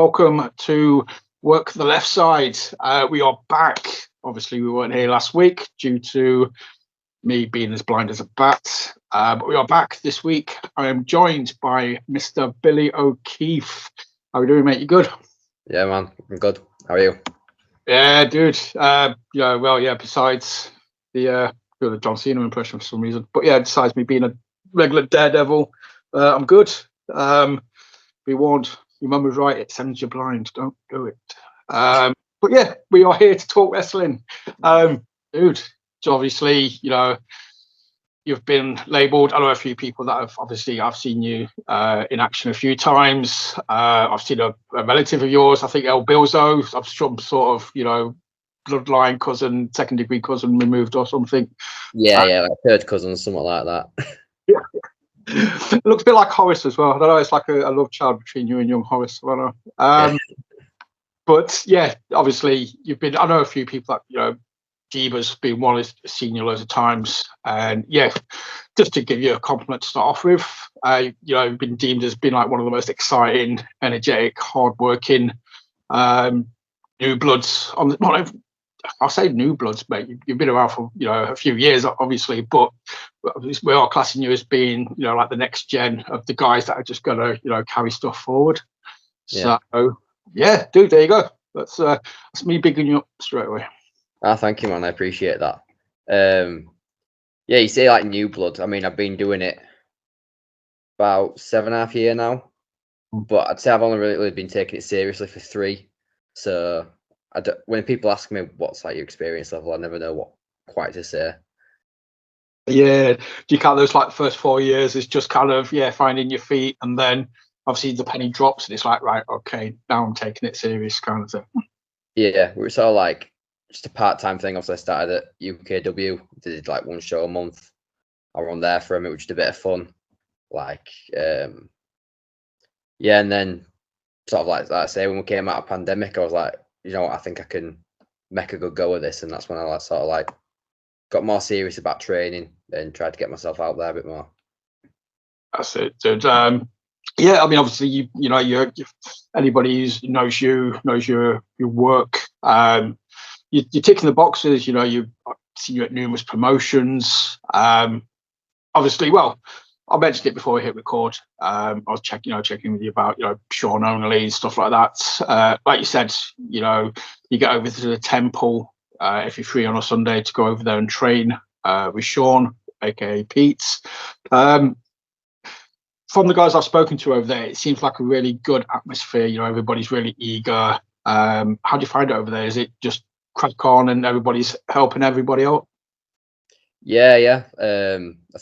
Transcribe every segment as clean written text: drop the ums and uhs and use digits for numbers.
welcome to Work the Left Side. We are back. Obviously, we weren't here last week due to me being as blind as a bat. But we are back this week. I am joined by Mr. Billy O'Keefe. How are we doing, mate? You good? Yeah, man. I'm good. How are you? Yeah, dude. Besides the John Cena impression for some reason. But yeah, besides me being a regular daredevil, I'm good. Be warned, your mum was right. It sends you blind. Don't do it. But yeah, we are here to talk wrestling. Dude, so obviously, you've been labelled. I know a few people that I've seen you in action a few times. I've seen a relative of yours, I think El Bilzo, some sort of, bloodline cousin, second degree cousin removed or something. Yeah, like third cousin, something like that. Yeah. It looks a bit like Horace as well. I don't know, it's like a love child between you and young Horace. I don't know. But yeah, obviously I know a few people that, Jeeba's been one who's seen you loads of times. And yeah, just to give you a compliment to start off with, you've been deemed as being like one of the most exciting, energetic, hardworking new bloods I'll say new bloods, mate. You've been around for a few years, obviously, but we are classing you as being like the next gen of the guys that are just gonna carry stuff forward. Yeah. So yeah, dude, there you go. That's me bigging you up straight away. Thank you, man. I appreciate that. Yeah, you say like new blood. I mean, I've been doing it about 7.5 years now, but I'd say I've only really been taking it seriously for 3. So when people ask me what's like your experience level, I never know what quite to say. Yeah, do you count those like first 4 years as just kind of finding your feet, and then obviously the penny drops and it's like, right, okay, now I'm taking it serious kind of thing. Yeah, we were sort of like just a part-time thing. Obviously, I started at UKW, did like 1 show a month. I run there for a minute, which is a bit of fun. Like, and then sort of like I say, when we came out of pandemic, I was like, I think I can make a good go of this, and that's when I sort of like got more serious about training and tried to get myself out there a bit more. That's it, dude. Yeah, I mean, obviously, you anybody who knows your work. You're ticking the boxes. I've seen you at numerous promotions. Obviously, well, I mentioned it before we hit record. I was checking with you about Sean Only and stuff like that. Like you said, you get over to the temple if you're free on a Sunday to go over there and train with Sean, aka Pete. From the guys I've spoken to over there, it seems like a really good atmosphere. Everybody's really eager. How do you find it over there? Is it just crack on and everybody's helping everybody out? Yeah.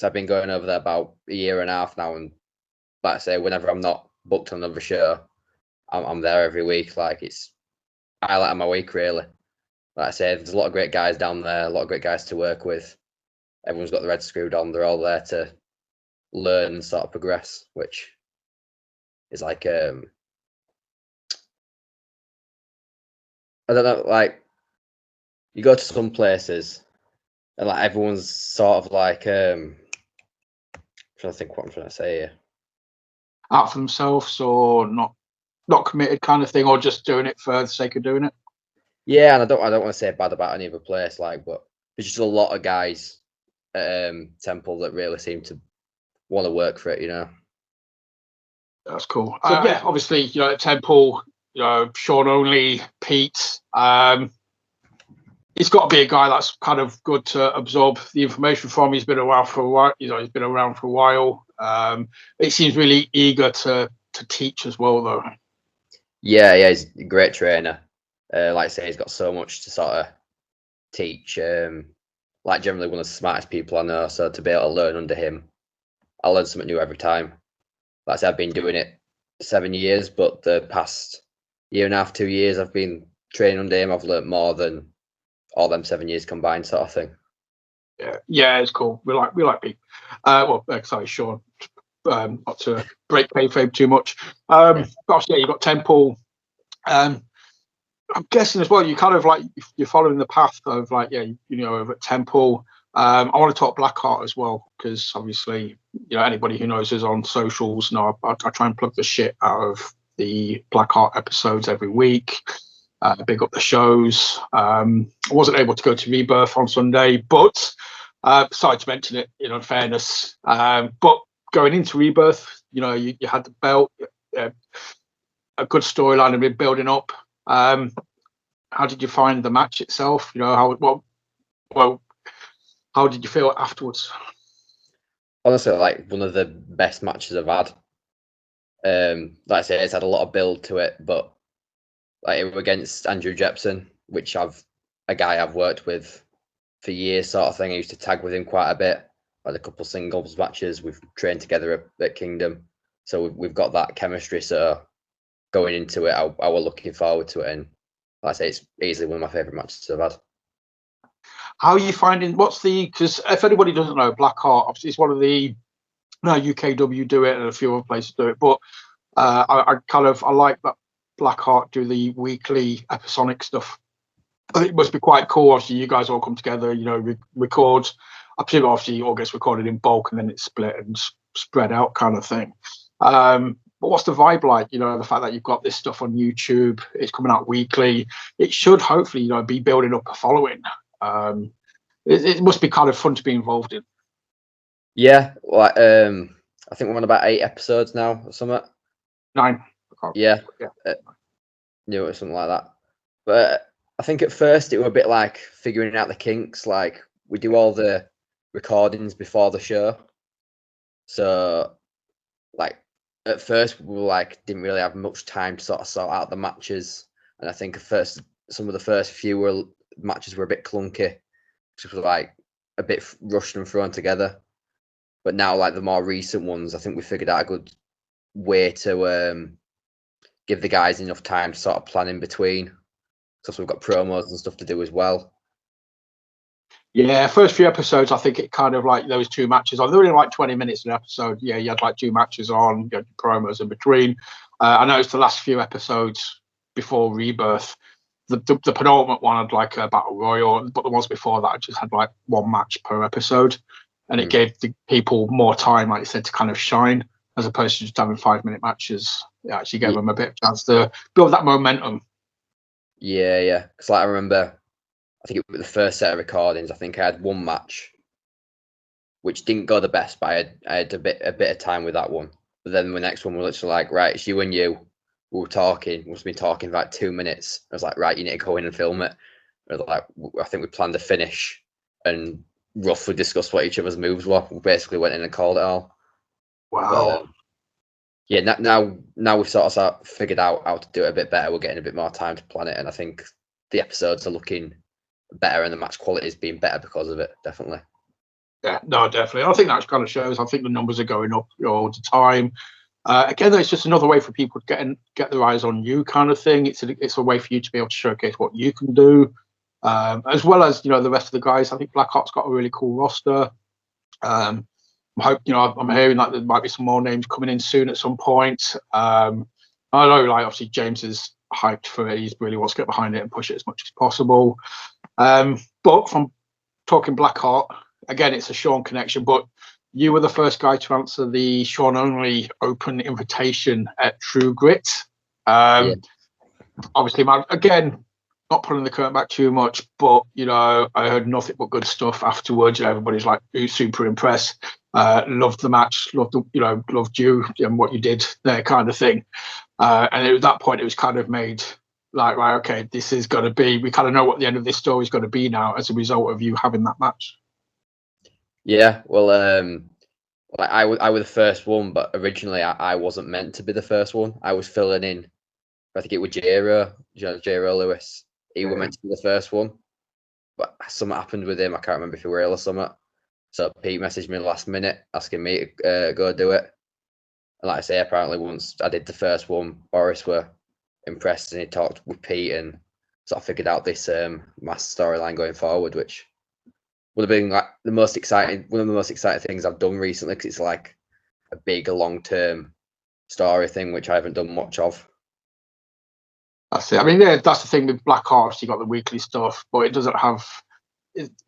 I've been going over there about 1.5 years now, and like I say, whenever I'm not booked on another show, I'm there every week. Like, it's highlight of my week, really. Like I say, there's a lot of great guys down there, a lot of great guys to work with. Everyone's got their head screwed on. They're all there to learn and sort of progress, which is like I don't know, like you go to some places and like everyone's sort of like trying to think what I'm trying to say here. Out for themselves, or not committed kind of thing, or just doing it for the sake of doing it. Yeah, and I don't want to say bad about any other place, like, but there's just a lot of guys at Temple that really seem to want to work for it, That's cool. So yeah, obviously, at Temple, Sean Only, Pete. He's got to be a guy that's kind of good to absorb the information from. He's been around for a while. He's been around for a while. He seems really eager to teach as well, though. Yeah, he's a great trainer. Like I say, he's got so much to sort of teach. Like, generally one of the smartest people I know. So to be able to learn under him, I learn something new every time. Like I said, I've been doing it 7 years, but the past 1.5, 2 years, I've been training under him. I've learned more than all them 7 years combined, sort of thing. Yeah, it's cool. We like Pete. Sorry, Sean. Not to break kayfabe too much. But obviously, you got Temple. I'm guessing as well, you kind of like you're following the path of like over at Temple. I want to talk Blackheart as well, because obviously anybody who knows us on socials, I try and plug the shit out of the Blackheart episodes every week. Big up the shows. I wasn't able to go to Rebirth on Sunday, but sorry to mention it, in fairness. But going into Rebirth, you had the belt, a good storyline had been building up. How did you find the match itself? How did you feel afterwards? Honestly, like one of the best matches I've had. Like I say, it's had a lot of build to it, but like it was against Andrew Jepson, which a guy I've worked with for years, sort of thing. I used to tag with him quite a bit. Had a couple singles matches. We've trained together at Kingdom, so we've got that chemistry. So going into it, I was looking forward to it, and like I say, it's easily one of my favourite matches I've had. How are you finding? Because if anybody doesn't know, Blackheart obviously is one of the UKW do it, and a few other places do it, but I like that Blackheart do the weekly episodic stuff. I think it must be quite cool. Obviously, you guys all come together, record. I presume obviously it all gets recorded in bulk and then it's split and spread out kind of thing. But what's the vibe like? The fact that you've got this stuff on YouTube, it's coming out weekly. It should hopefully, be building up a following. It must be kind of fun to be involved in. Yeah, like I think we're on about 8 episodes now or something. 9. Yeah. Something like that. But I think at first it was a bit like figuring out the kinks. Like we do all the recordings before the show, so like at first we were like didn't really have much time to sort of sort out the matches, and I think at first some of the first few matches were a bit clunky, just like a bit rushed and thrown together. But now, like the more recent ones, I think we figured out a good way to give the guys enough time to sort of plan in between. So we've got promos and stuff to do as well. Yeah, first few episodes, I think it kind of like those 2 matches on. They were only like 20 minutes an episode. Yeah, you had like 2 matches on, you had promos in between. I noticed the last few episodes before Rebirth, the penultimate one had like a battle royal, but the ones before that just had like 1 match per episode, and it gave the people more time, like you said, to kind of shine, as opposed to just having 5-minute matches. It actually gave them a bit of chance to build that momentum. Yeah. Because like I remember, I think it was the first set of recordings. I think I had 1 match, which didn't go the best, but I had a bit of time with that one. But then the next one was literally like, right, it's you and you. We were talking. We've been talking for like 2 minutes. I was like, right, you need to go in and film it. I was like, I think we planned a finish and roughly discussed what each other's moves were. We basically went in and called it all. Wow. Yeah, now we've sort of figured out how to do it a bit better. We're getting a bit more time to plan it, and I think the episodes are looking better and the match quality is being better because of it, definitely. Yeah, no, definitely. I think that kind of shows. I think the numbers are going up all the time. Again, it's just another way for people to get their eyes on you, kind of thing. It's a way for you to be able to showcase what you can do, as well as the rest of the guys. I think Blackheart's got a really cool roster. I'm hearing like there might be some more names coming in soon at some point. I know, like obviously James is hyped for it. He really wants to get behind it and push it as much as possible. But from talking Blackheart, again, it's a Sean connection, but you were the first guy to answer the Sean only open invitation at True Grit. Obviously, man, again, not pulling the curtain back too much, but I heard nothing but good stuff afterwards. Everybody's like super impressed. Loved the match, loved you and what you did there, kind of thing. And at that point, it was kind of made like, right, okay, this is going to be. We kind of know what the end of this story is going to be now as a result of you having that match. Yeah, well, like I was the first one, but originally I wasn't meant to be the first one. I was filling in. I think it was J-Ro Lewis. He was meant to be the first one, but something happened with him. I can't remember if he were ill or something. So Pete messaged me last minute asking me to go do it. And like I say, apparently once I did the first one, Boris were impressed and he talked with Pete and sort of figured out this mass storyline going forward, which would have been like one of the most exciting things I've done recently, because it's like a big long-term story thing which I haven't done much of. That's it. I mean, yeah, that's the thing with Blackheart. You got the weekly stuff, but it hasn't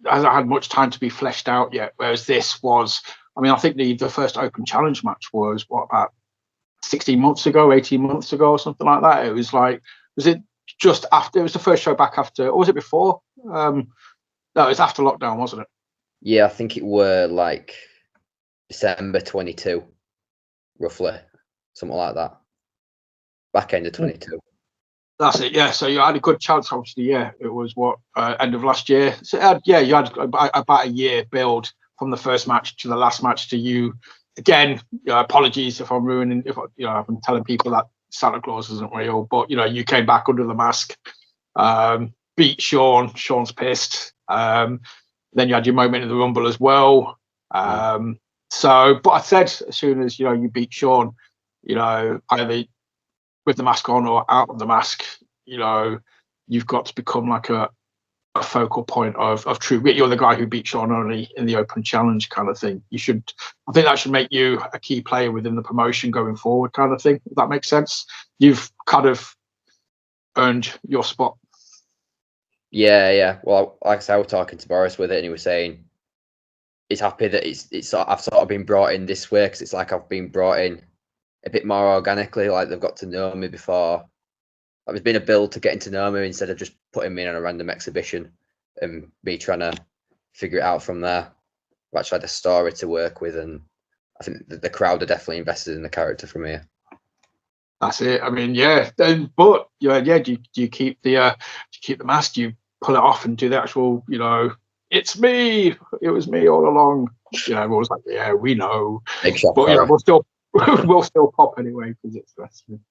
had much time to be fleshed out yet. Whereas this was, I mean, I think the first open challenge match was about 16 months ago, 18 months ago, or something like that. It was like, was it just after? It was the first show back after, or was it before? No, it was after lockdown, wasn't it? Yeah, I think it were like December 22, roughly, something like that. Back end of 22. That's it, yeah. So you had a good chance, obviously. Yeah, it was what end of last year. So yeah, you had about a year build from the first match to the last match to you. Again, apologies if I'm ruining, if I'm telling people that Santa Claus isn't real, but you came back under the mask, beat Sean. Sean's pissed. Then you had your moment in the Rumble as well. So, but I said as soon as you beat Sean, either with the mask on or out of the mask, you've got to become like a focal point of true. You're the guy who beat Sean only in the Open Challenge kind of thing. I think that should make you a key player within the promotion going forward kind of thing. If that makes sense. You've kind of earned your spot. Yeah. Well, like I said, I was talking to Boris with it, and he was saying he's happy that I've sort of been brought in this way, because it's like I've been brought in a bit more organically. Like they've got to know me before. Like there's been a build to getting to know me instead of just putting me in on a random exhibition and me trying to figure it out from there. I've actually had a story to work with, and I think the crowd are definitely invested in the character from here. That's it. I mean, yeah. But yeah. Do you keep the mask? Do you pull it off and do the actual? It's me. It was me all along. Everyone's like, yeah, we know. Big shot, But we'll still pop anyway because it's wrestling.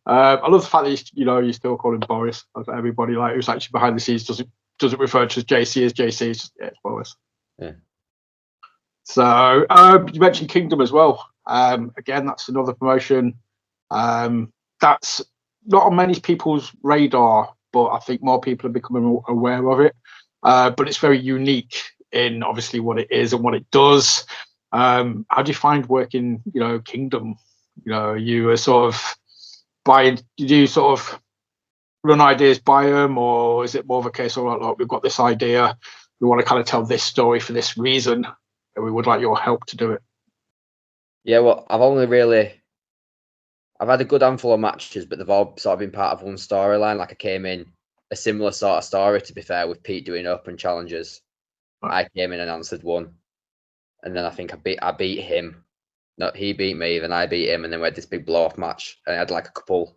I love the fact that you still call him Boris. Everybody who's actually behind the scenes doesn't refer to as JC as JC. It's Boris. Yeah. So you mentioned Kingdom as well. Again, that's another promotion. That's not on many people's radar, but I think more people are becoming aware of it. But it's very unique in obviously what it is and what it does. How do you find working, Kingdom? You are sort of buying. Did you sort of run ideas by them, or is it more of a case of like, we've got this idea, we want to kind of tell this story for this reason, and we would like your help to do it? Yeah, well, I've had a good handful of matches, but they've all sort of been part of one storyline. Like I came in a similar sort of story, to be fair, with Pete doing open challenges. Right. I came in and answered one, and then I think I beat him. No, he beat me, then I beat him, and then we had this big blow off match. And I had like a couple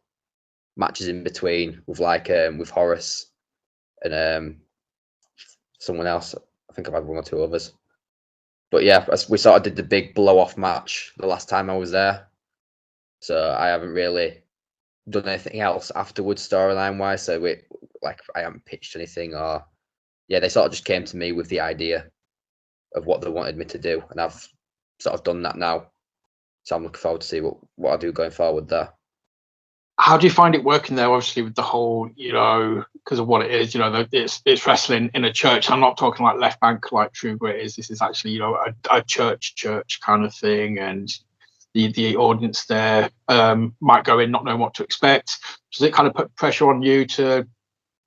matches in between with with Horace and someone else. I think I've had one or two others. But yeah, we sort of did the big blow off match the last time I was there. So I haven't really done anything else afterwards storyline wise. So I haven't pitched anything, or they sort of just came to me with the idea of what they wanted me to do, and I've sort of done that now. So I'm looking forward to see what I do going forward there. How do you find it working there? Obviously, with the whole, because of what it is, it's wrestling in a church. I'm not talking like Left Bank, like True Grit is. This is actually, a church kind of thing, and the audience there might go in not knowing what to expect. Does it kind of put pressure on you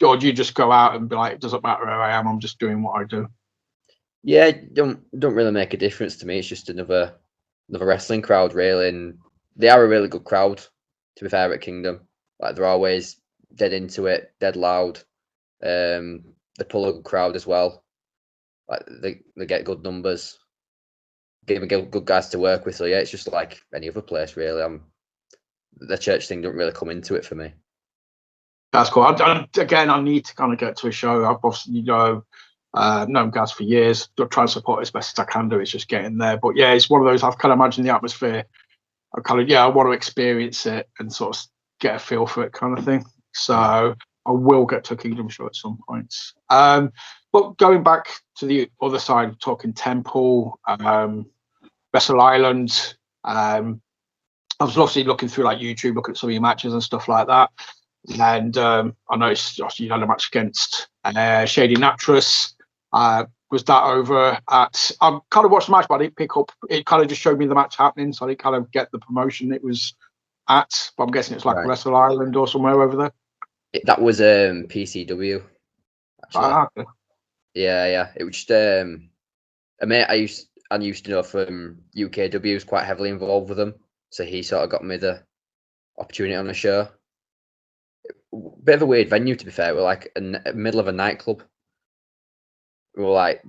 or do you just go out and be like, it doesn't matter where I am, I'm just doing what I do? Yeah, don't really make a difference to me. It's just another wrestling crowd, really, and they are a really good crowd, to be fair, at Kingdom. Like they're always dead into it, dead loud. They pull a good crowd as well. Like they get good numbers. Give good guys to work with. So yeah, it's just like any other place, really. The church thing don't really come into it for me. That's cool. Again, I need to kind of get to a show. I've obviously known Gaz for years. Try and support as best as I can do. It's just getting there. But yeah, it's one of those. I've kind of imagined the atmosphere. I want to experience it and sort of get a feel for it, kind of thing. So I will get to a Kingdom show at some point. But going back to the other side, talking Temple, Wrestle Island. I was obviously looking through like YouTube, looking at some of your matches and stuff like that. And I noticed you had a match against Shady Natras. Was that over at? I kind of watched the match, but I didn't pick up. It kind of just showed me the match happening, so I didn't kind of get the promotion it was at. But I'm guessing it's like Wrestle Island or somewhere over there. That was PCW. Actually. Okay. Yeah. It was just a mate I used to know from UKW was quite heavily involved with them. so he sort of got me the opportunity on the show. Bit of a weird venue, to be fair. We're like in the middle of a nightclub. We were like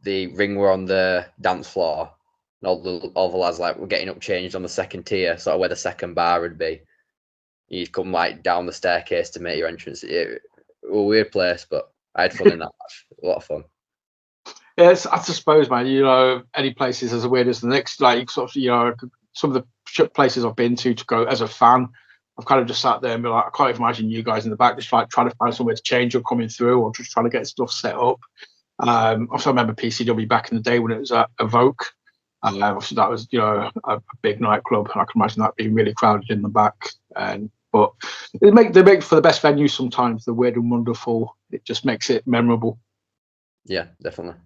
the ring were on the dance floor, and all the lads like were getting up changed on the second tier, sort of where the second bar would be. You'd come like down the staircase to make your entrance. It was a weird place, but I had fun in that match. A lot of fun. Yes, I suppose, man. You know, any place is as weird as the next. Like, sort of, you know, some of the places I've been to go as a fan, I've kind of just sat there and be like, I can't even imagine you guys in the back just like trying to find somewhere to change or coming through or just trying to get stuff set up. Also, I remember PCW back in the day when it was at Evoke. Obviously, that was, you know, a big nightclub, and I can imagine that being really crowded in the back. But they make for the best venue sometimes. The weird and wonderful. It just makes it memorable. Yeah, definitely.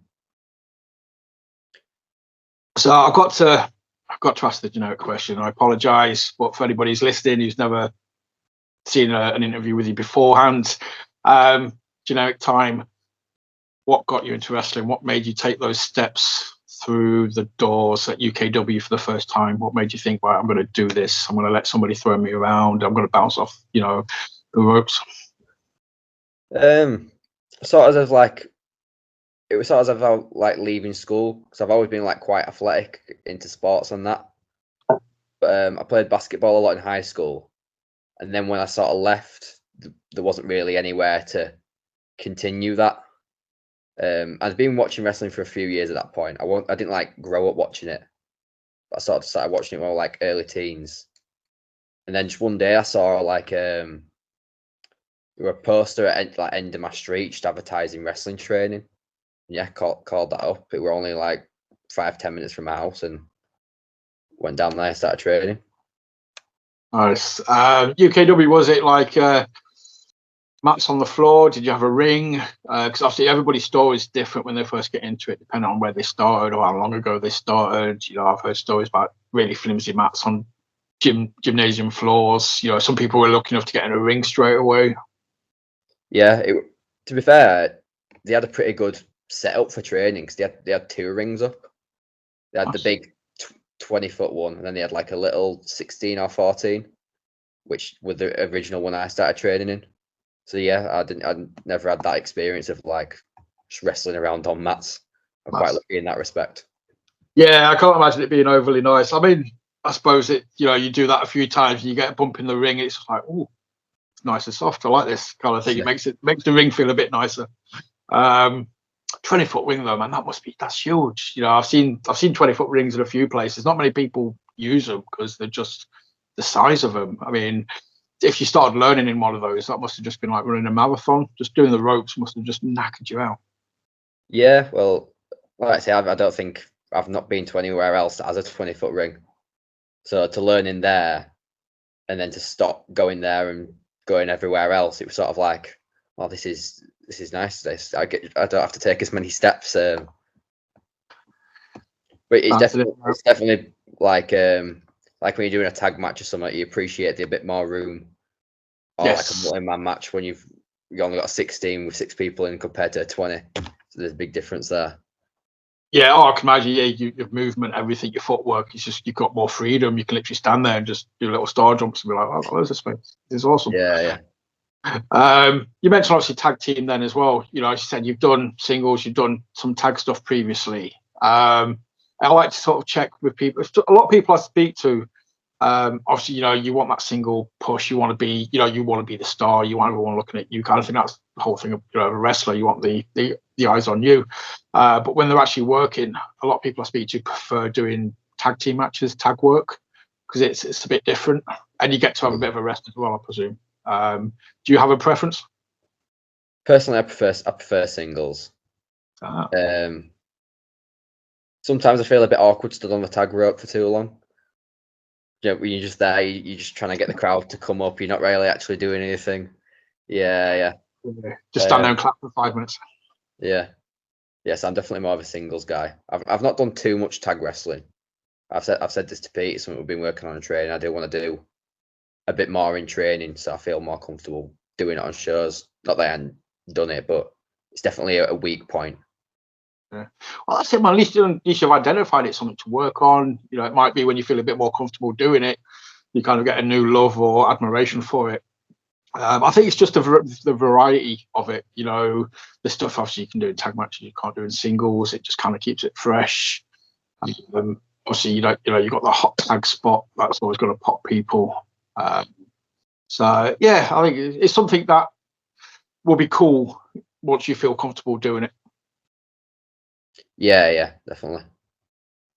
So I've got to ask the generic question. I apologise, but for anybody who's listening who's never seen an interview with you beforehand, generic time. What got you into wrestling? What made you take those steps through the doors at UKW for the first time? What made you think, right, I'm going to do this? I'm going to let somebody throw me around. I'm going to bounce off, you know, the ropes. Sort of like, it was sort of like leaving school, because I've always been like quite athletic, into sports and that. But I played basketball a lot in high school, and then when I sort of left, there wasn't really anywhere to continue that. I'd been watching wrestling for a few years at that point. I didn't like grow up watching it, but I sort of started watching it more like early teens. And then just one day I saw like there were a poster at like end of my street just advertising wrestling training. Yeah, called that up. It were only like 5-10 minutes from my house, and went down there and started training. Nice. UKW, was it like mats on the floor? Did you have a ring? Because obviously everybody's story is different when they first get into it, depending on where they started or how long ago they started. You know, I've heard stories about really flimsy mats on gymnasium floors. You know, some people were lucky enough to get in a ring straight away. Yeah, to be fair, they had a pretty good setup for training, because they had 2 rings up. They had the big 20-foot one, and then they had like a little 16 or 14, which was the original one I started training in. So yeah, I never had that experience of like just wrestling around on mats. I'm quite lucky in that respect. Yeah, I can't imagine it being overly nice. I mean, I suppose you do that a few times and you get a bump in the ring, it's like, oh, it's nice and soft. I like this kind of thing. Yeah. It makes the ring feel a bit nicer. 20-foot ring though, man, that's huge. You know, I've seen 20-foot rings in a few places. Not many people use them because they're just the size of them. I mean, if you started learning in one of those, that must have just been like running a marathon. Just doing the ropes must have just knackered you out. Yeah, well, like I say, I don't think I've not been to anywhere else that has a 20-foot ring. So to learn in there, and then to stop going there and going everywhere else, it was sort of like, well, this is nice. I don't have to take as many steps. But it's definitely like when you're doing a tag match or something, you appreciate the bit more room. Or like a multi-man match when you've only got a 16 with 6 people in compared to a 20. So there's a big difference there. Yeah, I can imagine. Yeah, your movement, everything, your footwork. It's just you've got more freedom. You can literally stand there and just do little star jumps and be like, "Oh, there's a space. This is awesome." Yeah. You mentioned obviously tag team then as well. You know, as you said, you've done singles, you've done some tag stuff previously. I like to sort of check with people. A lot of people I speak to, obviously, you know, you want that single push. You want to be the star. You want everyone looking at you. Kind of thing. That's the whole thing of, you know, a wrestler. You want the eyes on you. But when they're actually working, a lot of people I speak to prefer doing tag team matches, tag work, because it's a bit different, and you get to have a bit of a rest as well, I presume. Do you have a preference? Personally, I prefer singles. Sometimes I feel a bit awkward stood on the tag rope for too long. You know, when you're just there, you're just trying to get the crowd to come up. You're not really actually doing anything. Yeah. Just stand there and clap for 5 minutes. Yeah. Yes, I'm definitely more of a singles guy. I've not done too much tag wrestling. I've said this to Pete. It's something we've been working on in training. I do want to do a bit more in training, so I feel more comfortable doing it on shows. Not that I haven't done it, but it's definitely a weak point. Yeah. Well, that's it, man. At least you've identified it, something to work on. You know, it might be when you feel a bit more comfortable doing it, you kind of get a new love or admiration for it. I think it's just the variety of it. You know, the stuff obviously you can do in tag matches, you can't do in singles. It just kind of keeps it fresh. Obviously, you got the hot tag spot that's always going to pop people. So yeah, I think it's something that will be cool once you feel comfortable doing it. Yeah, definitely.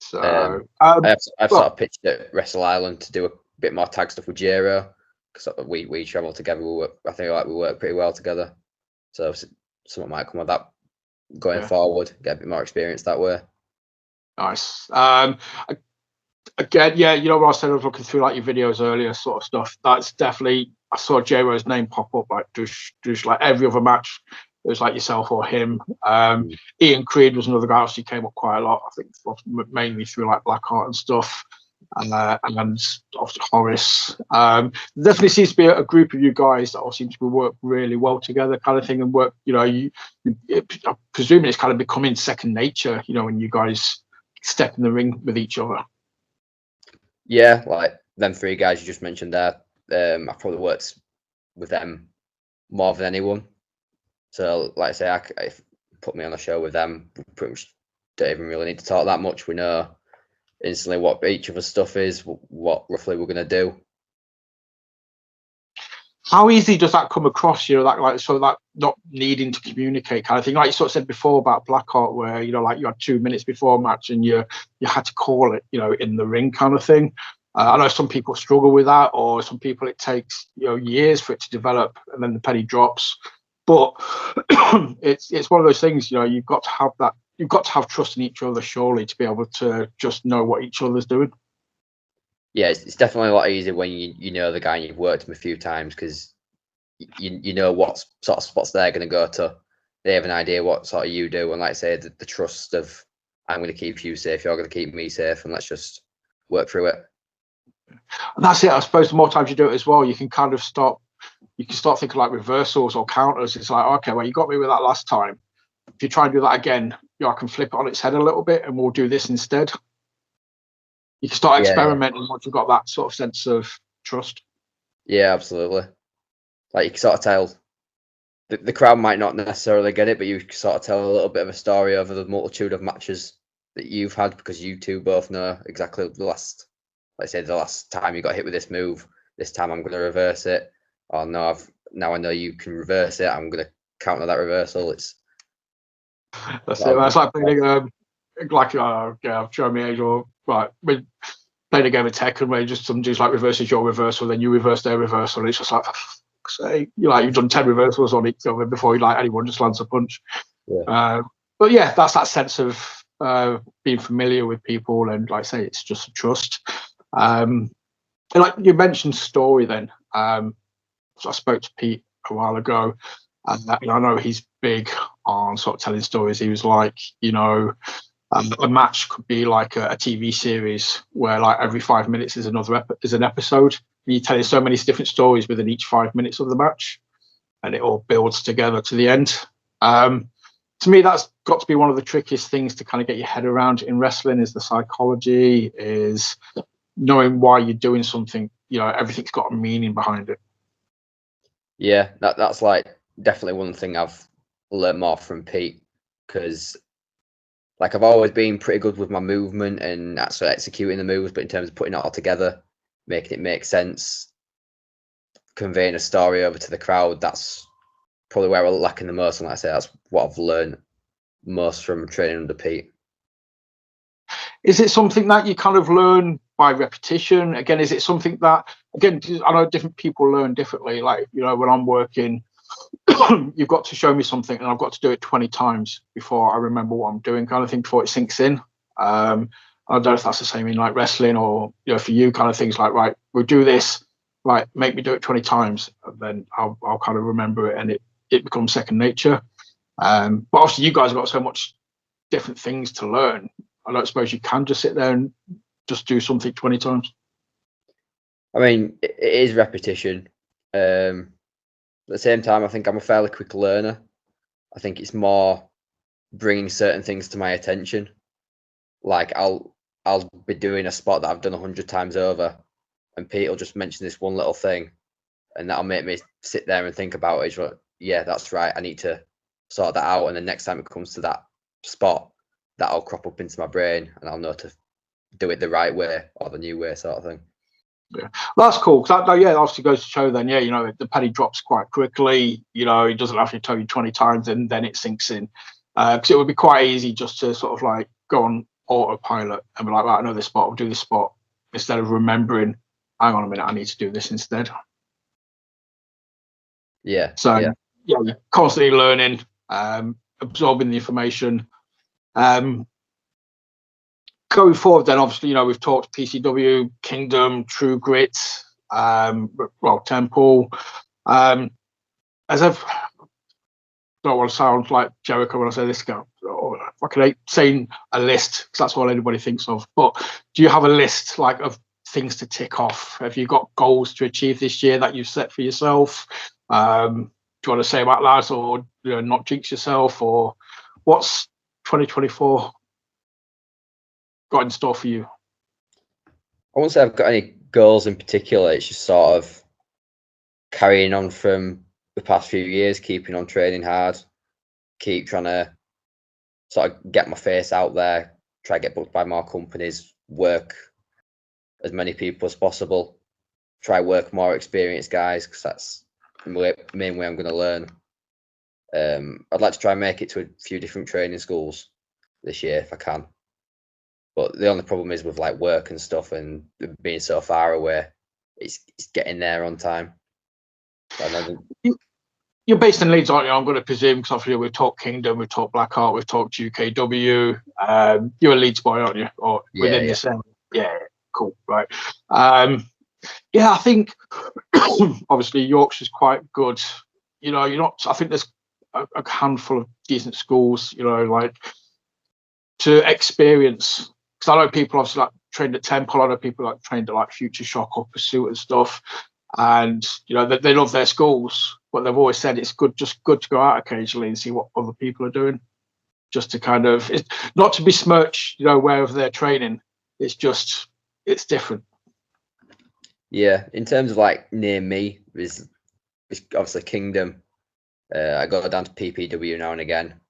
So I've sort of pitched at Wrestle Island to do a bit more tag stuff with Jero, because we travel together. I think we work pretty well together. So something might come of that going forward. Get a bit more experience that way. Nice. Again, yeah, you know what I said, I was looking through like your videos earlier, sort of stuff. That's definitely, I saw J-Ro's name pop up like just like every other match. It was like yourself or him. Ian Creed was another guy else who came up quite a lot. I think mainly through like Blackheart and stuff. And then obviously Horace. Definitely seems to be a group of you guys that all seem to work really well together, kind of thing, and work. You know, I'm presuming it's kind of becoming second nature. You know, when you guys step in the ring with each other. Yeah, like them three guys you just mentioned there. I've probably worked with them more than anyone. So, like I say, if put me on a show with them, we pretty much don't even really need to talk that much. We know instantly what each of us stuff is, what roughly we're going to do. How easy does that come across? You know, that not needing to communicate kind of thing. Like you sort of said before about Blackheart, where you know, like you had 2 minutes before a match and you had to call it, you know, in the ring kind of thing. I know some people struggle with that, or some people it takes years for it to develop, and then the penny drops. But it's one of those things. You know, you've got to have that. You've got to have trust in each other, surely, to be able to just know what each other's doing. Yeah, it's definitely a lot easier when you know the guy and you've worked him a few times, because you know what sort of spots they're going to go to. They have an idea what sort of you do, and like I say, the trust of I'm going to keep you safe, you're going to keep me safe, and let's just work through it. And that's it. I suppose the more times you do it as well, you can kind of start thinking like reversals or counters. It's like, okay, well, you got me with that last time. If you try and do that again, I can flip it on its head a little bit and we'll do this instead. You can start experimenting once you've got that sort of sense of trust. Yeah, absolutely. Like you can sort of tell the crowd might not necessarily get it, but you can sort of tell a little bit of a story over the multitude of matches that you've had, because you two both know exactly the last time you got hit with this move. This time I'm going to reverse it. Or no, now I know you can reverse it. I'm going to counter that reversal. That's it. That's like playing I've shown me age, or right, we played a game of Tekken where just some dudes like reverses your reversal, then you reverse their reversal. And it's just like, say, you've done 10 reversals on each other before anyone just lands a punch. Yeah. But yeah, that's that sense of being familiar with people, and like I say, it's just a trust. And like you mentioned story then. So I spoke to Pete a while ago, and I know he's big on sort of telling stories. He was like, a match could be like a TV series where like every 5 minutes is an episode. And you're telling so many different stories within each 5 minutes of the match, and it all builds together to the end. To me, that's got to be one of the trickiest things to kind of get your head around in wrestling, is the psychology, is knowing why you're doing something. Everything's got a meaning behind it. Yeah, that's like definitely one thing I've learned more from Pete, because like I've always been pretty good with my movement and actually executing the moves, but in terms of putting it all together, making it make sense, conveying a story over to the crowd, that's probably where I'm lacking the most. And like I say, that's what I've learned most from training under Pete. Is it something that you kind of learn by repetition? Again, is it something that, again, I know different people learn differently. Like, when I'm working, you've got to show me something and I've got to do it 20 times before I remember what I'm doing, kind of thing, before it sinks in. I don't know if that's the same in like wrestling, or, for you, kind of things like, right, we'll do this, right, make me do it 20 times, and then I'll kind of remember it, and it becomes second nature. But obviously you guys have got so much different things to learn. I don't suppose you can just sit there and just do something 20 times. I mean, it is repetition. At the same time, I think I'm a fairly quick learner. I think it's more bringing certain things to my attention. Like I'll be doing a spot that I've done 100 times over, and Pete will just mention this one little thing, and that'll make me sit there and think about it. Like, yeah, that's right. I need to sort that out, and then next time it comes to that spot, that'll crop up into my brain, and I'll know to do it the right way or the new way, sort of thing. Yeah, that's cool. Because that obviously goes to show then, the penny drops quite quickly. It doesn't have to tell you 20 times and then it sinks in. Because it would be quite easy just to sort of like go on autopilot and be like, right, I know this spot, I'll do this spot, instead of remembering, hang on a minute, I need to do this instead. Yeah. So you're constantly learning, absorbing the information. Going forward, then obviously, we've talked PCW, Kingdom, True Grit, Temple. As I've don't want to sound like Jericho when I say this, go or fucking hate saying a list because that's all anybody thinks of. But do you have a list like of things to tick off? Have you got goals to achieve this year that you've set for yourself? Do you want to say about that, or not jinx yourself, or what's 2024 got in store for you? I won't say I've got any goals in particular. It's just sort of carrying on from the past few years, keeping on training hard, keep trying to sort of get my face out there, try to get booked by more companies, work as many people as possible, try work more experienced guys, because that's the main way I'm going to learn. I'd like to try and make it to a few different training schools this year if I can. But the only problem is with like work and stuff and being so far away, it's getting there on time. You're based in Leeds, aren't you? I'm going to presume, because obviously we've talked Kingdom, we've talked Blackheart, we've talked UKW. You're a Leeds boy, aren't you? Or within the same? Yeah, cool, right. I think obviously Yorkshire's quite good. You're not. I think there's a handful of decent schools. Like to experience. Because I know people obviously like trained at Temple. I know people like trained at like Future Shock or Pursuit and stuff. And they love their schools, but they've always said it's good to go out occasionally and see what other people are doing, just to kind of not to besmirch wherever they're training. It's different. Yeah, in terms of like near me, it's obviously Kingdom. I go down to PPW now and again.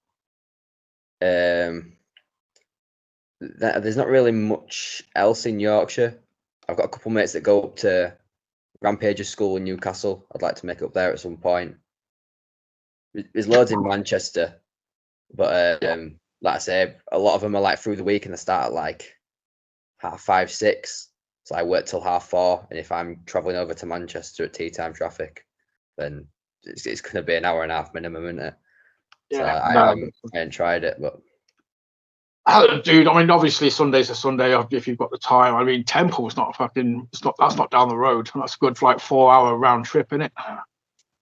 There's not really much else in Yorkshire. I've got a couple mates that go up to Rampage's school in Newcastle. I'd like to make it up there at some point. There's loads in Manchester, but like I say, a lot of them are like through the week and they start at like 5:30, 6. So I work till 4:30, and if I'm travelling over to Manchester at tea time traffic, then it's going to be an hour and a half minimum, isn't it? Yeah, so I haven't tried it, but. Dude, I mean, obviously Sunday's a Sunday if you've got the time. I mean, Temple's not that's not down the road. That's good for like 4-hour round trip, isn't it?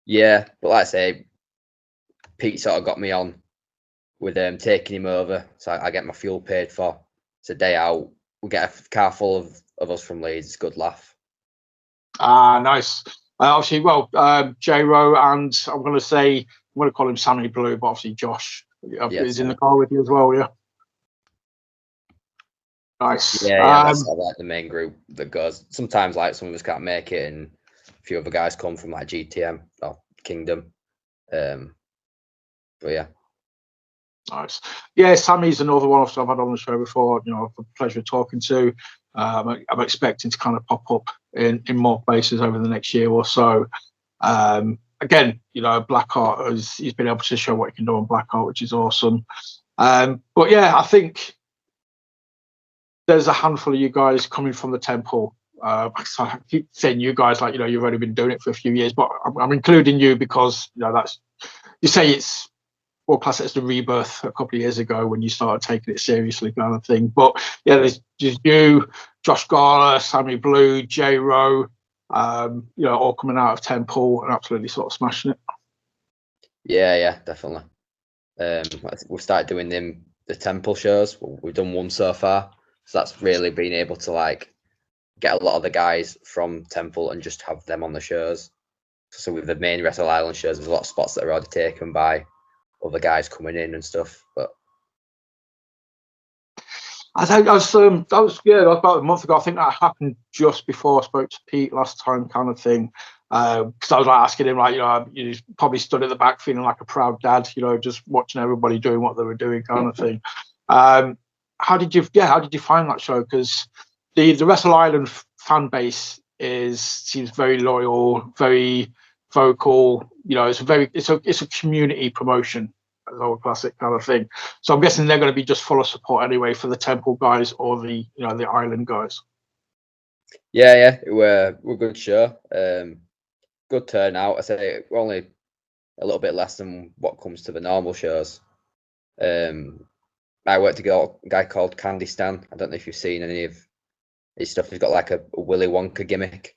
Yeah, but like I say, Pete sort of got me on with taking him over, so I get my fuel paid for. It's a day out. We get a car full of us from Leeds. It's a good laugh. Nice. Obviously, J-Ro and I'm going to call him Sammy Blue, but obviously Josh is in the car with you as well, yeah? Nice. Yeah, that's like the main group that goes. Sometimes like some of us can't make it, and a few other guys come from like GTM or Kingdom. But yeah. Nice. Yeah, Sammy's another one I've had on the show before. I've had the pleasure of talking to. I'm expecting to kind of pop up in more places over the next year or so. Again, Blackheart he's been able to show what he can do on Blackheart, which is awesome. But yeah, I think there's a handful of you guys coming from the Temple. I keep saying you guys like you've already been doing it for a few years, but I'm including you because that's you say it's well class as the rebirth a couple of years ago when you started taking it seriously kind of thing. But yeah, there's just you, Josh Garler, Sammy Blue, J-Ro, all coming out of Temple and absolutely sort of smashing it. Yeah, definitely. We've started doing the Temple shows. We've done one so far. So that's really been able to like get a lot of the guys from Temple and just have them on the shows. So with the main Wrestle Island shows, there's a lot of spots that are already taken by other guys coming in and stuff. But I think that was about a month ago. I think that happened just before I spoke to Pete last time, kind of thing. Because I was like asking him, like, you probably stood at the back feeling like a proud dad, just watching everybody doing what they were doing, kind of thing. How did you find that show? Because the Wrestle Island fan base seems very loyal, very vocal. It's a community promotion, as old classic kind of thing. So I'm guessing they're going to be just full of support anyway for the Temple guys or the Island guys. Yeah, we're a good show. Good turnout. I say we're only a little bit less than what comes to the normal shows. I worked with a guy called Candy Stan. I don't know if you've seen any of his stuff. He's got like a Willy Wonka gimmick.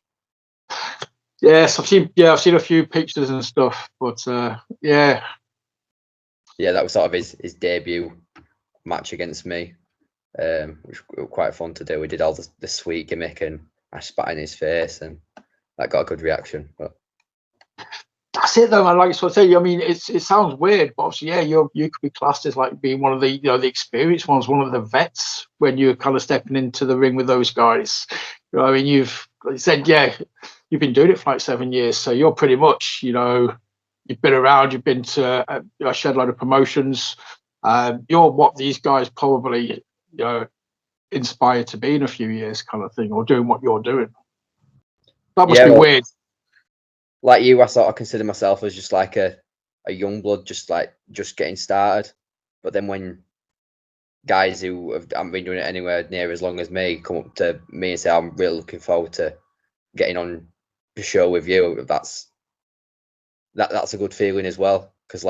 Yes, I've seen a few pictures and stuff, but yeah. Yeah, that was sort of his debut match against me, which was quite fun to do. We did all the sweet gimmick and I spat in his face, and that got a good reaction. But that's it, though, man. Like I say, I mean, it sounds weird, but obviously, yeah, you could be classed as like being one of the the experienced ones, one of the vets when you're kind of stepping into the ring with those guys. I mean, like you said, yeah, you've been doing it for like 7 years, so you're pretty much, you've been around, you've been to a shed load of promotions. You're what these guys probably, inspired to be in a few years, kind of thing, or doing what you're doing. That must be weird. Like you, I sort of consider myself as just like a young blood, just getting started. But then when guys who haven't been doing it anywhere near as long as me come up to me and say, I'm really looking forward to getting on the show with you, that's a good feeling as well. Because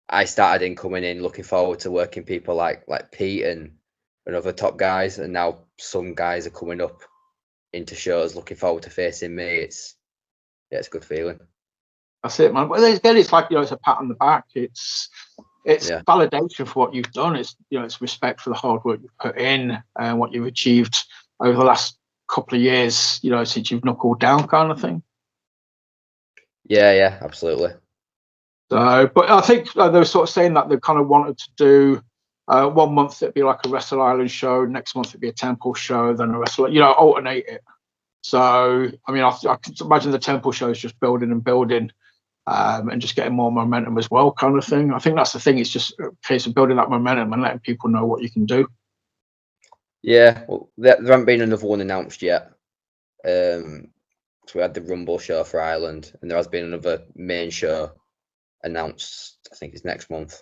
I started coming in looking forward to working people like Pete and other top guys, and now some guys are coming up into shows looking forward to facing me. It's a good feeling. That's it, man. But again, it's like, it's a pat on the back. It's validation for what you've done. It's respect for the hard work you've put in and what you've achieved over the last couple of years, since you've knuckled down, kind of thing. Yeah, absolutely. So, but I think they were sort of saying that they kind of wanted to do 1 month it'd be like a Wrestle Island show, next month it'd be a Temple show, then a Wrestle, alternate it. So, I mean, I can imagine the Temple show is just building and building, and just getting more momentum as well, kind of thing. I think that's the thing. It's just a case of building that momentum and letting people know what you can do. Yeah, well, there hasn't been another one announced yet. So we had the Rumble show for Ireland, and there has been another main show announced. I think it's next month.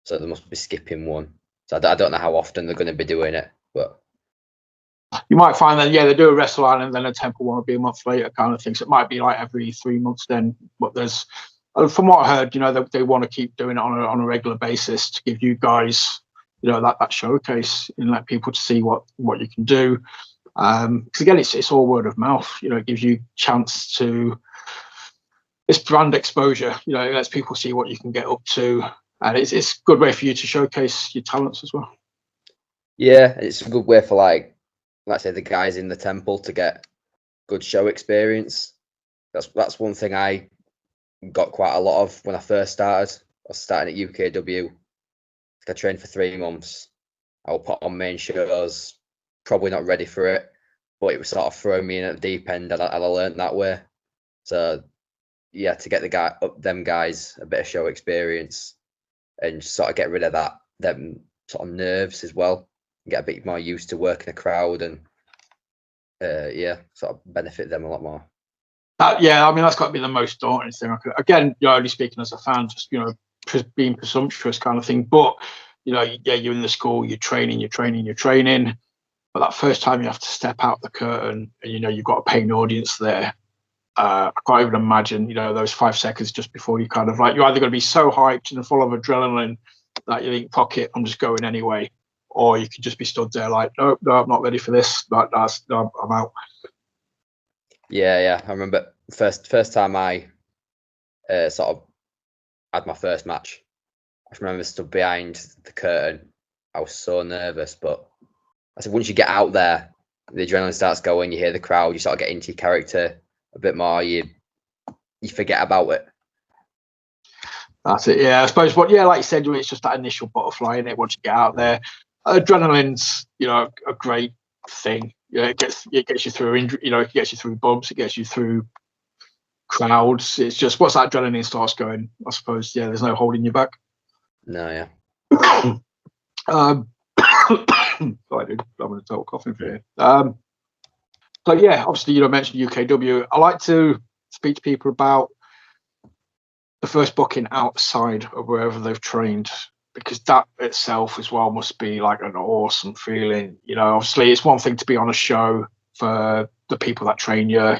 So they must be skipping one. So I don't know how often they're going to be doing it, but you might find that they do a Wrestle Island and then a Temple one will be a month later, kind of thing. So it might be like every 3 months then. But there's, from what I heard, they want to keep doing it on a regular basis to give you guys, that showcase and let people to see what you can do. Because again, it's all word of mouth. It gives you chance to. It's brand exposure. It lets people see what you can get up to, and it's a good way for you to showcase your talents as well. Yeah, it's a good way for like say the guys in the Temple to get good show experience. That's one thing I got quite a lot of when I first started. I was starting at UKW. I trained for 3 months. I will put on main shows. Probably not ready for it, but it was sort of throwing me in at the deep end, and I learned that way. So yeah, to get them guys a bit of show experience and sort of get rid of them sort of nerves as well, and get a bit more used to working a crowd and sort of benefit them a lot more. I mean, that's got to be the most daunting thing. Again, you're only speaking as a fan, just being presumptuous kind of thing. But you're in the school, you're training. But that first time you have to step out the curtain, and you've got a paying audience there. I can't even imagine, those 5 seconds just before you kind of you're either going to be so hyped and full of adrenaline that you think, "Fuck it, I'm just going anyway," or you could just be stood there like, "No, I'm not ready for this. No, I'm out." Yeah. I remember first time I sort of had my first match. I remember stood behind the curtain. I was so nervous, but I said once you get out there, the adrenaline starts going. You hear the crowd. You sort of get into your character a bit more. You forget about it. That's it. Yeah, I suppose. But like you said, it's just that initial butterfly in it. Once you get out there, adrenaline's, a great thing. It gets you through injury, it gets you through bumps, it gets you through crowds. It's just once that adrenaline starts going, I suppose, there's no holding you back. No, yeah. Sorry, dude, I'm in a total coughing fit here. So yeah, obviously, mentioned UKW. I like to speak to people about the first booking outside of wherever they've trained, because that itself as well must be like an awesome feeling. Obviously it's one thing to be on a show for the people that train you,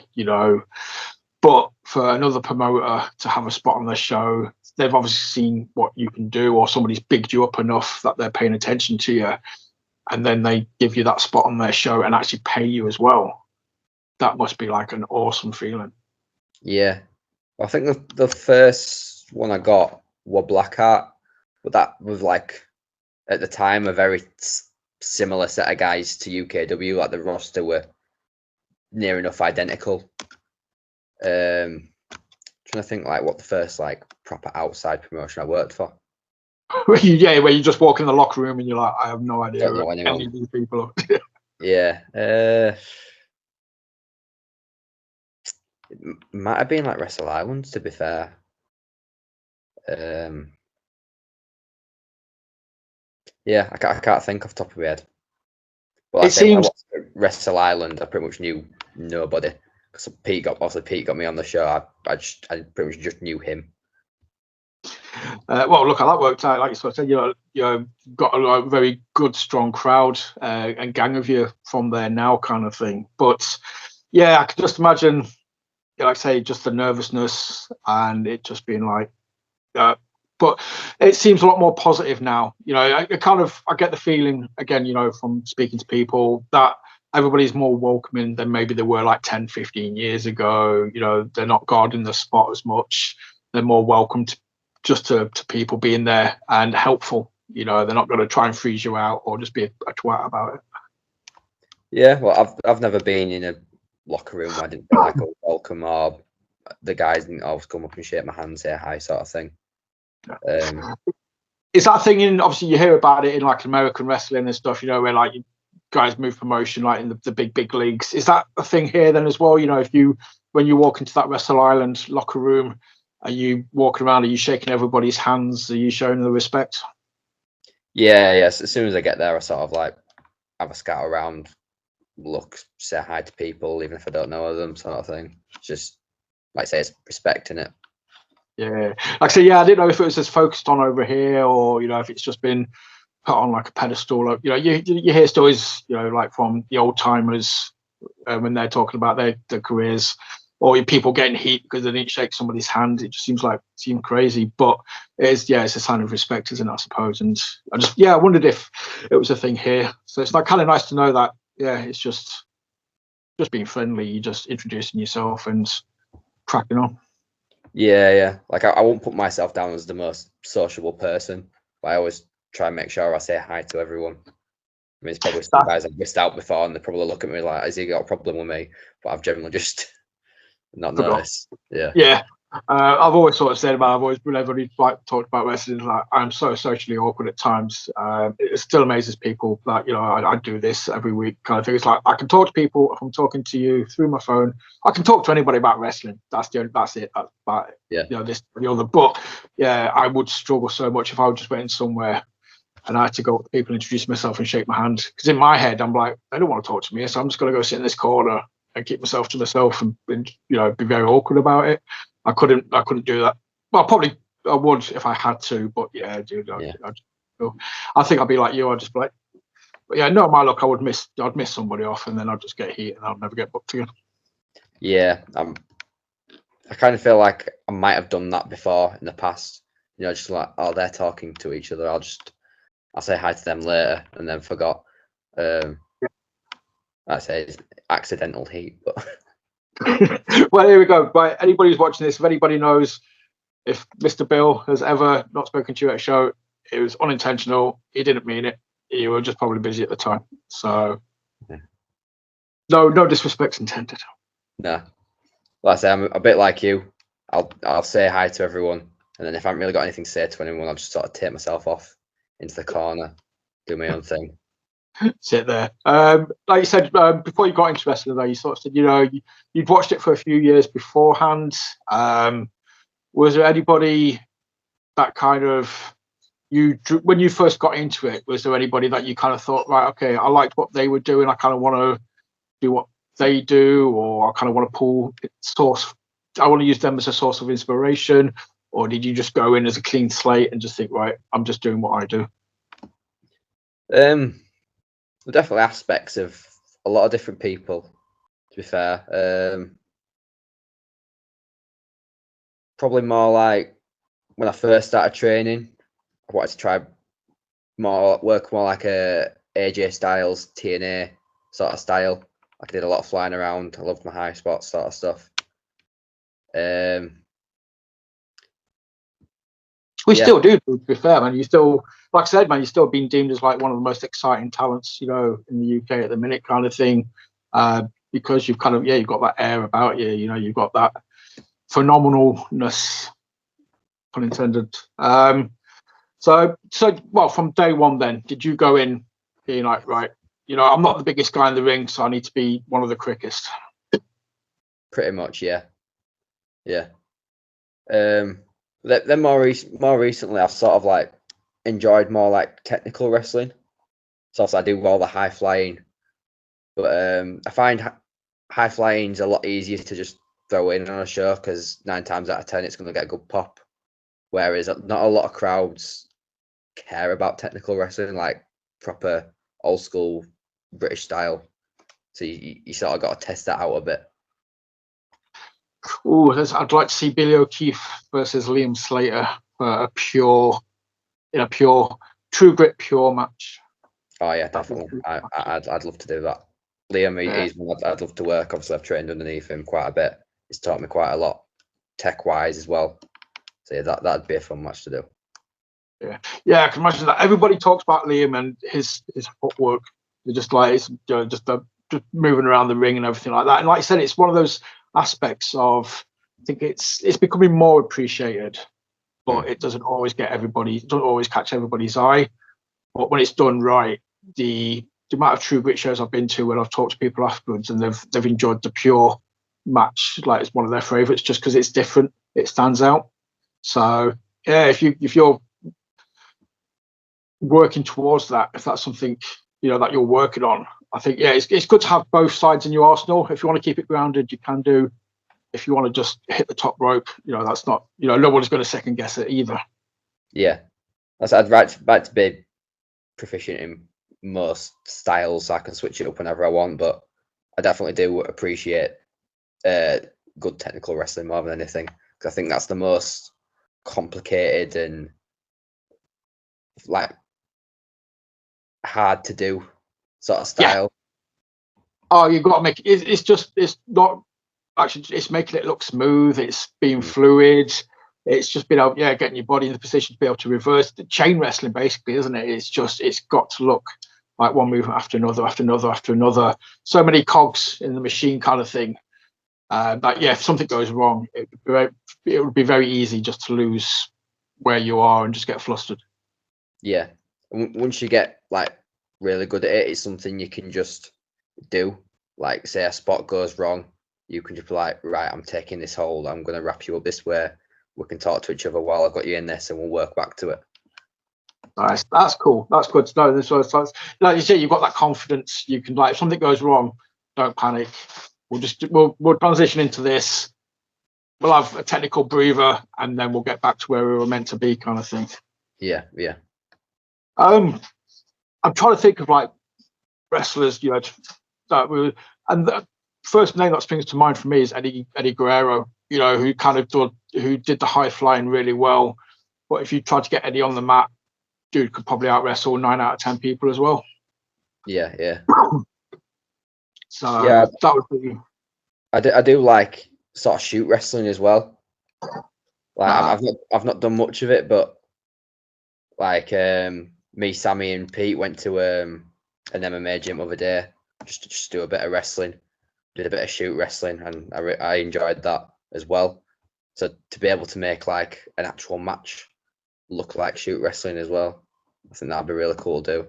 but for another promoter to have a spot on their show, they've obviously seen what you can do, or somebody's bigged you up enough that they're paying attention to you, and then they give you that spot on their show and actually pay you as well. That must be like an awesome feeling. Yeah. I think the first one I got were Blackheart, but that was like at the time a very similar set of guys to UKW. Like the roster were near enough identical. Trying to think like what the first like proper outside promotion I worked for. where you just walk in the locker room and you're like, I have no idea who any of these people are. Yeah. It might have been like Wrestle Island, to be fair. Yeah, I can't think off the top of my head. But like when I watched Wrestle Island, I pretty much knew nobody. Because Pete got me on the show. I pretty much just knew him. Well, look, how that worked out. Like you sort of said, you got a very good, strong crowd and gang of you from there now, kind of thing. But yeah, I can just imagine, like I say, just the nervousness and it just being like. But it seems a lot more positive now. I get the feeling again, from speaking to people, that everybody's more welcoming than maybe they were like 10, 15 years ago. They're not guarding the spot as much. They're more welcome to people being there and helpful. They're not going to try and freeze you out or just be a twat about it. Yeah, well, I've never been in a locker room where I didn't feel like a welcome, or the guys didn't always come up and shake my hand, say hi, sort of thing. Is that thing in? Obviously, you hear about it in like American wrestling and stuff. Where like guys move promotion, like in the big leagues. Is that a thing here then as well? When you walk into that Wrestle Island locker room, are you walking around? Are you shaking everybody's hands? Are you showing the respect? Yeah. Yes. As soon as I get there, I sort of like have a scout around, look, say hi to people, even if I don't know them, sort of thing. Just like I say, it's respecting it. Yeah, like I say, I didn't know if it was as focused on over here, or if it's just been put on like a pedestal. You hear stories, like from the old timers when they're talking about their careers, or people getting heat because they didn't shake somebody's hand. It just seems crazy, but it's a sign of respect, isn't it, I suppose? And I wondered if it was a thing here. So it's like kind of nice to know that. Yeah, it's just being friendly. You're just introducing yourself and cracking on. Yeah. Like I won't put myself down as the most sociable person, but I always try and make sure I say hi to everyone. I mean, it's probably some guys I've missed out before, and they probably look at me like, "Has he got a problem with me?" But I've generally just not noticed. Yeah. Yeah. I've always sort of said whenever we like talked about wrestling, like I'm so socially awkward at times. It still amazes people that I do this every week kind of thing. It's like I can talk to people if I'm talking to you through my phone. I can talk to anybody about wrestling. That's it. That's about it. Yeah. This or the other. But yeah, I would struggle so much if I just went in somewhere and I had to go up to people, introduce myself, and shake my hand. Because in my head, I'm like, they don't want to talk to me, so I'm just going to go sit in this corner and keep myself to myself and be very awkward about it. I couldn't do that. Well, probably I would if I had to, but yeah, dude, I think I'd be like you. I'd just be like, but yeah, no, my luck, I'd miss somebody off, and then I'd just get heat, and I'd never get booked again. Yeah, I kind of feel like I might have done that before in the past. Just like, oh, they're talking to each other. I'll say hi to them later, and then forgot. I say it's accidental heat, but. Well, here we go. Right, anybody who's watching this, if anybody knows if Mr. Bill has ever not spoken to you at a show, it was unintentional. He didn't mean it. You were just probably busy at the time. So, no disrespect's intended. No, like I say, I'm a bit like you. I'll say hi to everyone, and then if I haven't really got anything to say to anyone, I'll just sort of take myself off into the corner, do my own thing. Sit there. Like you said, before you got into wrestling, though, you sort of said, you'd watched it for a few years beforehand. Was there anybody that kind of when you first got into it? Was there anybody that you kind of thought, right, okay, I liked what they were doing, I kind of want to do what they do, or I kind of want to I want to use them as a source of inspiration? Or did you just go in as a clean slate and just think, right, I'm just doing what I do? Definitely aspects of a lot of different people, to be fair. Probably more like when I first started training, I wanted to try work more like a AJ Styles, TNA sort of style. I did a lot of flying around. I loved my high spots sort of stuff. We still do, to be fair, man. You still, like I said, man, you're still being deemed as like one of the most exciting talents, in the UK at the minute, kind of thing. Because you've you've got that air about you. You've got that phenomenalness, pun intended. So well, from day one, then, did you go in being like, right, I'm not the biggest guy in the ring, so I need to be one of the quickest? Pretty much, yeah. Then more recently, I've sort of like enjoyed more like technical wrestling. So I do all the high flying, but I find high flying is a lot easier to just throw in on a show because 9 times out of 10 it's going to get a good pop. Whereas not a lot of crowds care about technical wrestling, like proper old school British style. So you sort of got to test that out a bit. Oh, I'd like to see Billy O'Keefe versus Liam Slater for a pure True Grit pure match. Oh yeah, definitely. I'd love to do that. Liam, he's one I'd love to work. Obviously, I've trained underneath him quite a bit. He's taught me quite a lot, tech-wise as well. So yeah, that'd be a fun match to do. Yeah, I can imagine that. Everybody talks about Liam and his footwork. They're just like just moving around the ring and everything like that. And like I said, it's one of those aspects of, I think it's becoming more appreciated, but it doesn't always catch everybody's eye. But when it's done right, the amount of True Grit shows I've been to when I've talked to people afterwards and they've enjoyed the pure match, like it's one of their favorites just because it's different, it stands out. So yeah, if you're working towards that, if that's something that you're working on, I think it's good to have both sides in your arsenal. If you want to keep it grounded, you can do. If you want to just hit the top rope, that's not, no one's going to second guess it either. Yeah, I'd like to be proficient in most styles, so I can switch it up whenever I want. But I definitely do appreciate good technical wrestling more than anything, because I think that's the most complicated and like hard to do sort of style. Oh, you've got to make it. It's not actually. It's making it look smooth. It's being fluid. It's just being able, getting your body in the position to be able to reverse the chain wrestling, basically, isn't it? It's got to look like one move after another, after another, after another. So many cogs in the machine, kind of thing. But if something goes wrong, it would be very easy just to lose where you are and just get flustered. Yeah, once you get like really good at it, it's something you can just do. Like, say a spot goes wrong, you can just be like, right, I'm taking this hold, I'm going to wrap you up this way. We can talk to each other while I've got you in this, and we'll work back to it. Nice. That's cool. That's good to know. So like you say, you've got that confidence. You can, like, if something goes wrong, don't panic. We'll transition into this. We'll have a technical breather, and then we'll get back to where we were meant to be, kind of thing. Yeah. I'm trying to think of like wrestlers and the first name that springs to mind for me is Eddie Guerrero. Who did the high flying really well. But if you tried to get Eddie on the mat, dude could probably out wrestle 9 out of 10 people as well. Yeah. So that would be. I do like sort of shoot wrestling as well. Like I've not done much of it, but like me, Sammy, and Pete went to an MMA gym the other day just do a bit of wrestling. Did a bit of shoot wrestling, and I enjoyed that as well. So to be able to make like an actual match look like shoot wrestling as well, I think that'd be really cool to do.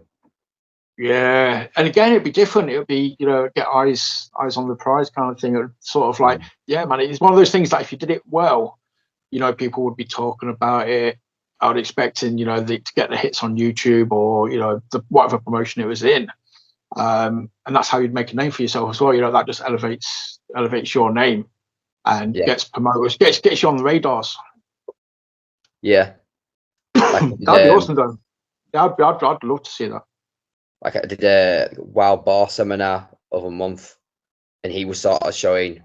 Yeah, and again, it'd be different. It'd be, get eyes on the prize kind of thing. It sort of like, yeah, man, it's one of those things that if you did it well, people would be talking about it. I would expecting, to get the hits on YouTube or, whatever promotion it was in. And that's how you'd make a name for yourself as well. That just elevates your name and Yeah, gets promoters, gets you on the radars. yeah. Like I That'd be did, awesome, though. Yeah, I'd love to see that. like I did a Wild Boar seminar of a month, and he was sort of showing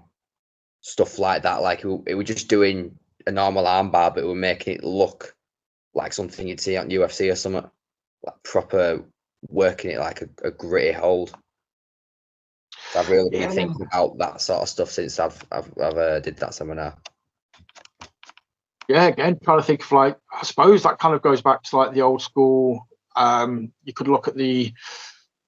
stuff like that. Like it was just doing a normal armbar, but it was making it look like something you'd see on UFC or something, like proper working it like a gritty hold. So I've really been Yeah, thinking about that sort of stuff since I've did that seminar. yeah. Again, trying to think of like, I suppose that kind of goes back to like the old school. You could look at the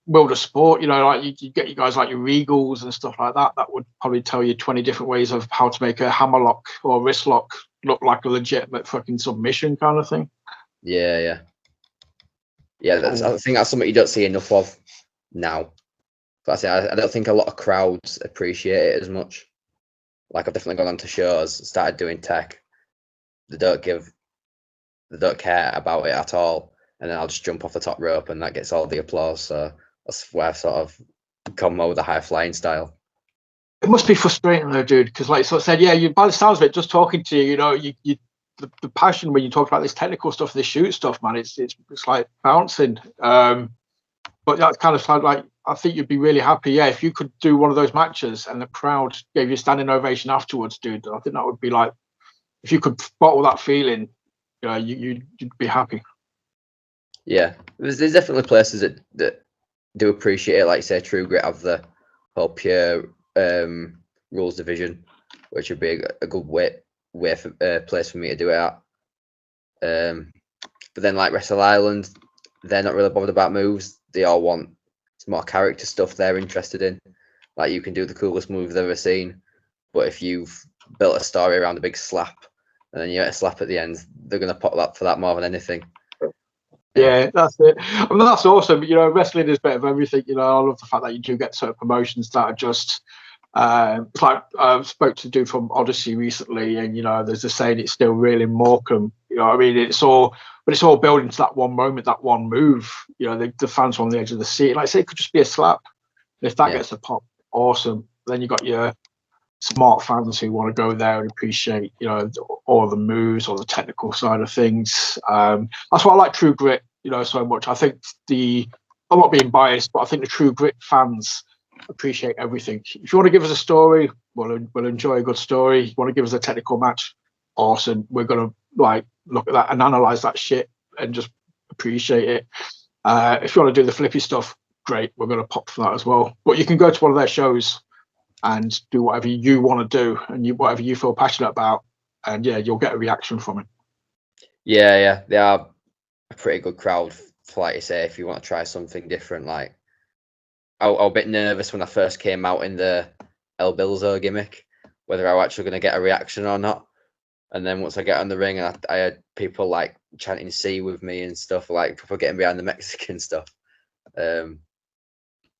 world of sport, like you get you guys like your Regals and stuff like that. That would probably tell you 20 different ways of how to make a hammerlock or wrist lock look like a legitimate fucking submission kind of thing. Yeah. I think that's something you don't see enough of now. But I don't think a lot of crowds appreciate it as much. Like I've definitely gone on to shows, started doing tech. They don't care about it at all, and then I'll just jump off the top rope, and that gets all the applause. So that's where I've sort of come more with a high flying style. It must be frustrating though, dude, because like I said, yeah, you by the sounds of it, just talking to you, the passion when you talk about this technical stuff, this shoot stuff, man, it's like bouncing. But that's kind of like I think you'd be really happy, yeah, if you could do one of those matches and the crowd gave you a standing ovation afterwards, dude. I think that would be like, if you could bottle that feeling, you'd be happy. Yeah, there's definitely places that do appreciate it, like say True Grit have the whole pure rules division, which would be a good way for place for me to do it at. But then like Wrestle Island, they're not really bothered about moves. They all want some more character stuff they're interested in. Like you can do the coolest move they've ever seen, but if you've built a story around a big slap and then you get a slap at the end, they're gonna pop that for that more than anything. Yeah, that's it. I mean, that's awesome. Wrestling is a bit of everything. I love the fact that you do get certain promotions that are just. It's like I spoke to a dude from Odyssey recently, and there's a saying it's still real in Morecambe. I mean, it's all building to that one moment, that one move. The fans are on the edge of the seat. Like I say, it could just be a slap. And if that gets a pop, awesome. Then you got your smart fans who want to go there and appreciate, all the moves or the technical side of things. That's why I like True Grit, so much. I think I'm not being biased, but I think the True Grit fans appreciate everything. If you want to give us a story, we'll enjoy a good story. You want to give us a technical match, awesome. We're gonna look at that and analyze that shit and just appreciate it. If you want to do the flippy stuff, great. We're gonna pop for that as well. But you can go to one of their shows and do whatever you want to do and whatever you feel passionate about, and yeah, you'll get a reaction from it. Yeah, they are a pretty good crowd. For, like you say, if you want to try something different, like I was a bit nervous when I first came out in the El Bilzo gimmick, whether I was actually going to get a reaction or not. And then once I get on the ring, I had people like chanting "C" with me and stuff, like people getting behind the Mexican stuff.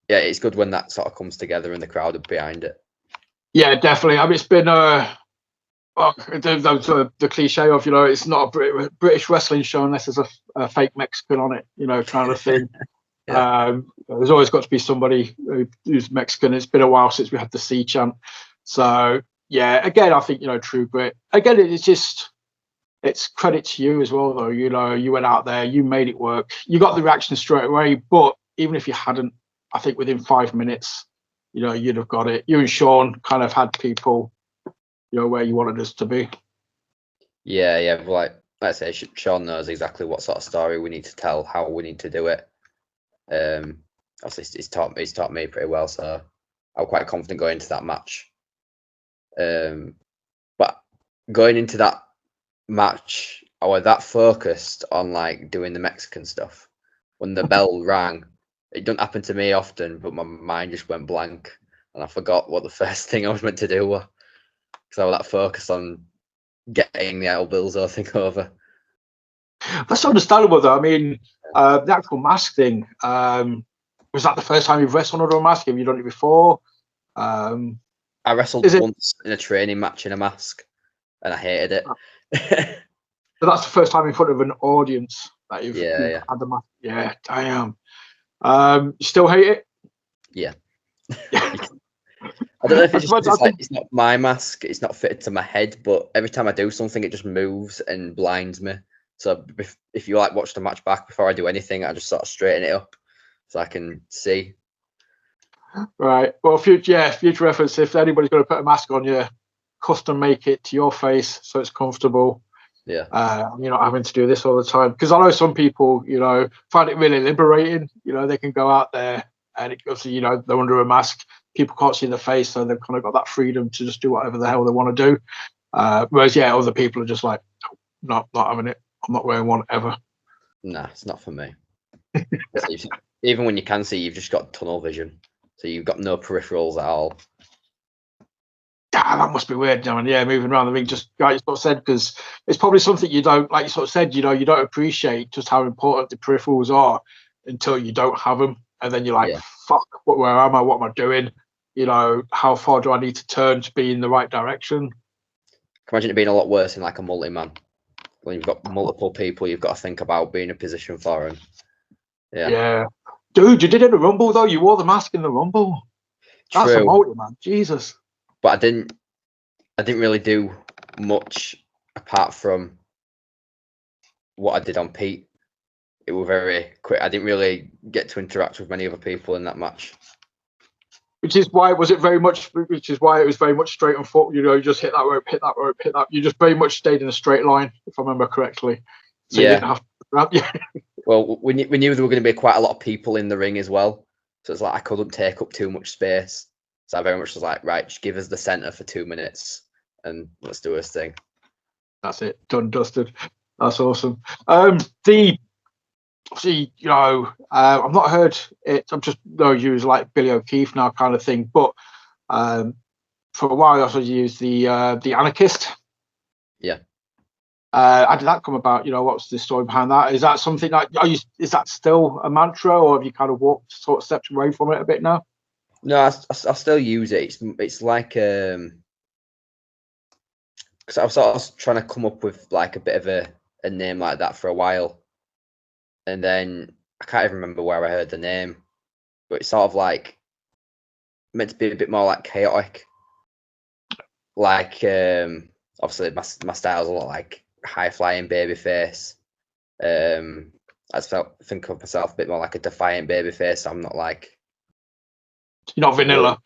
Yeah, it's good when that sort of comes together and the crowd are behind it. Yeah, definitely. I mean, it's been the cliche of it's not a British wrestling show unless there's a fake Mexican on it, kind of thing. There's always got to be somebody who's Mexican. It's been a while since we had the C chant, so yeah. Again, I think True Grit. Again, it's credit to you as well, though. You went out there, you made it work, you got the reaction straight away. But even if you hadn't, I think within 5 minutes, you'd have got it. You and Sean kind of had people, where you wanted us to be. Yeah. But like I say, Sean knows exactly what sort of story we need to tell, how we need to do it. Obviously, he's taught me pretty well, so I'm quite confident going into that match. But going into that match, I was that focused on like doing the Mexican stuff. When the bell rang, it doesn't happen to me often, but my mind just went blank and I forgot what the first thing I was meant to do was, because I was that focused on getting the El Bilzo thing over. That's understandable, though. I mean, the actual mask thing, Was that the first time you've wrestled under a mask? Have you done it before? I wrestled once in a training match in a mask, and I hated it. So that's the first time in front of an audience that you've Yeah. had the mask. Yeah, damn. You still hate it? Yeah. I don't know if it's just like it's not my mask, it's not fitted to my head, but every time I do something, it just moves and blinds me. So if you like watch the match back before I do anything, I just sort of straighten it up so I can see. Right. Well, future reference. If anybody's going to put a mask on you, custom make it to your face so it's comfortable. Yeah. You're not having to do this all the time, because I know some people, find it really liberating. They can go out there and obviously, they're under a mask. People can't see their face, so they've kind of got that freedom to just do whatever the hell they want to do. Whereas, other people are just like, not having it. I'm not wearing one ever. Nah, it's not for me. Even when you can see, you've just got tunnel vision, so you've got no peripherals at all. That must be weird, moving around the ring, just like you sort of said, because it's probably something you don't, like you sort of said, you don't appreciate just how important the peripherals are until you don't have them, and then you're like, fuck, where am I? What am I doing? How far do I need to turn to be in the right direction? Can imagine it being a lot worse in like a multi-man. When you've got multiple people, you've got to think about being in position for them. Yeah. Dude, you did it in the Rumble, though. You wore the mask in the Rumble. That's a multi-man. Jesus. But I didn't really do much apart from what I did on Pete. It was very quick. I didn't really get to interact with many other people in that match. Which is why it was very much straight and forward. You just hit that rope, hit that rope, hit that. You just very much stayed in a straight line, if I remember correctly. So you didn't have to. Well, we knew there were going to be quite a lot of people in the ring as well. So it's like I couldn't take up too much space. So I very much was like, right, just give us the center for 2 minutes and let's do this thing. That's it. Done, dusted. That's awesome. I've not heard it. I'm just you as like Billy O'Keefe now kind of thing. But for a while, I also used the Anarchist. Yeah. How did that come about? What's the story behind that? Is that something that is that still a mantra, or have you kind of stepped away from it a bit now? No, I still use it. It's like because I was trying to come up with like a bit of a name like that for a while, and then I can't even remember where I heard the name, but it's sort of like meant to be a bit more like chaotic. Like obviously my style's a lot like high flying babyface. I just think of myself a bit more like a defiant babyface. So I'm not like you're not vanilla.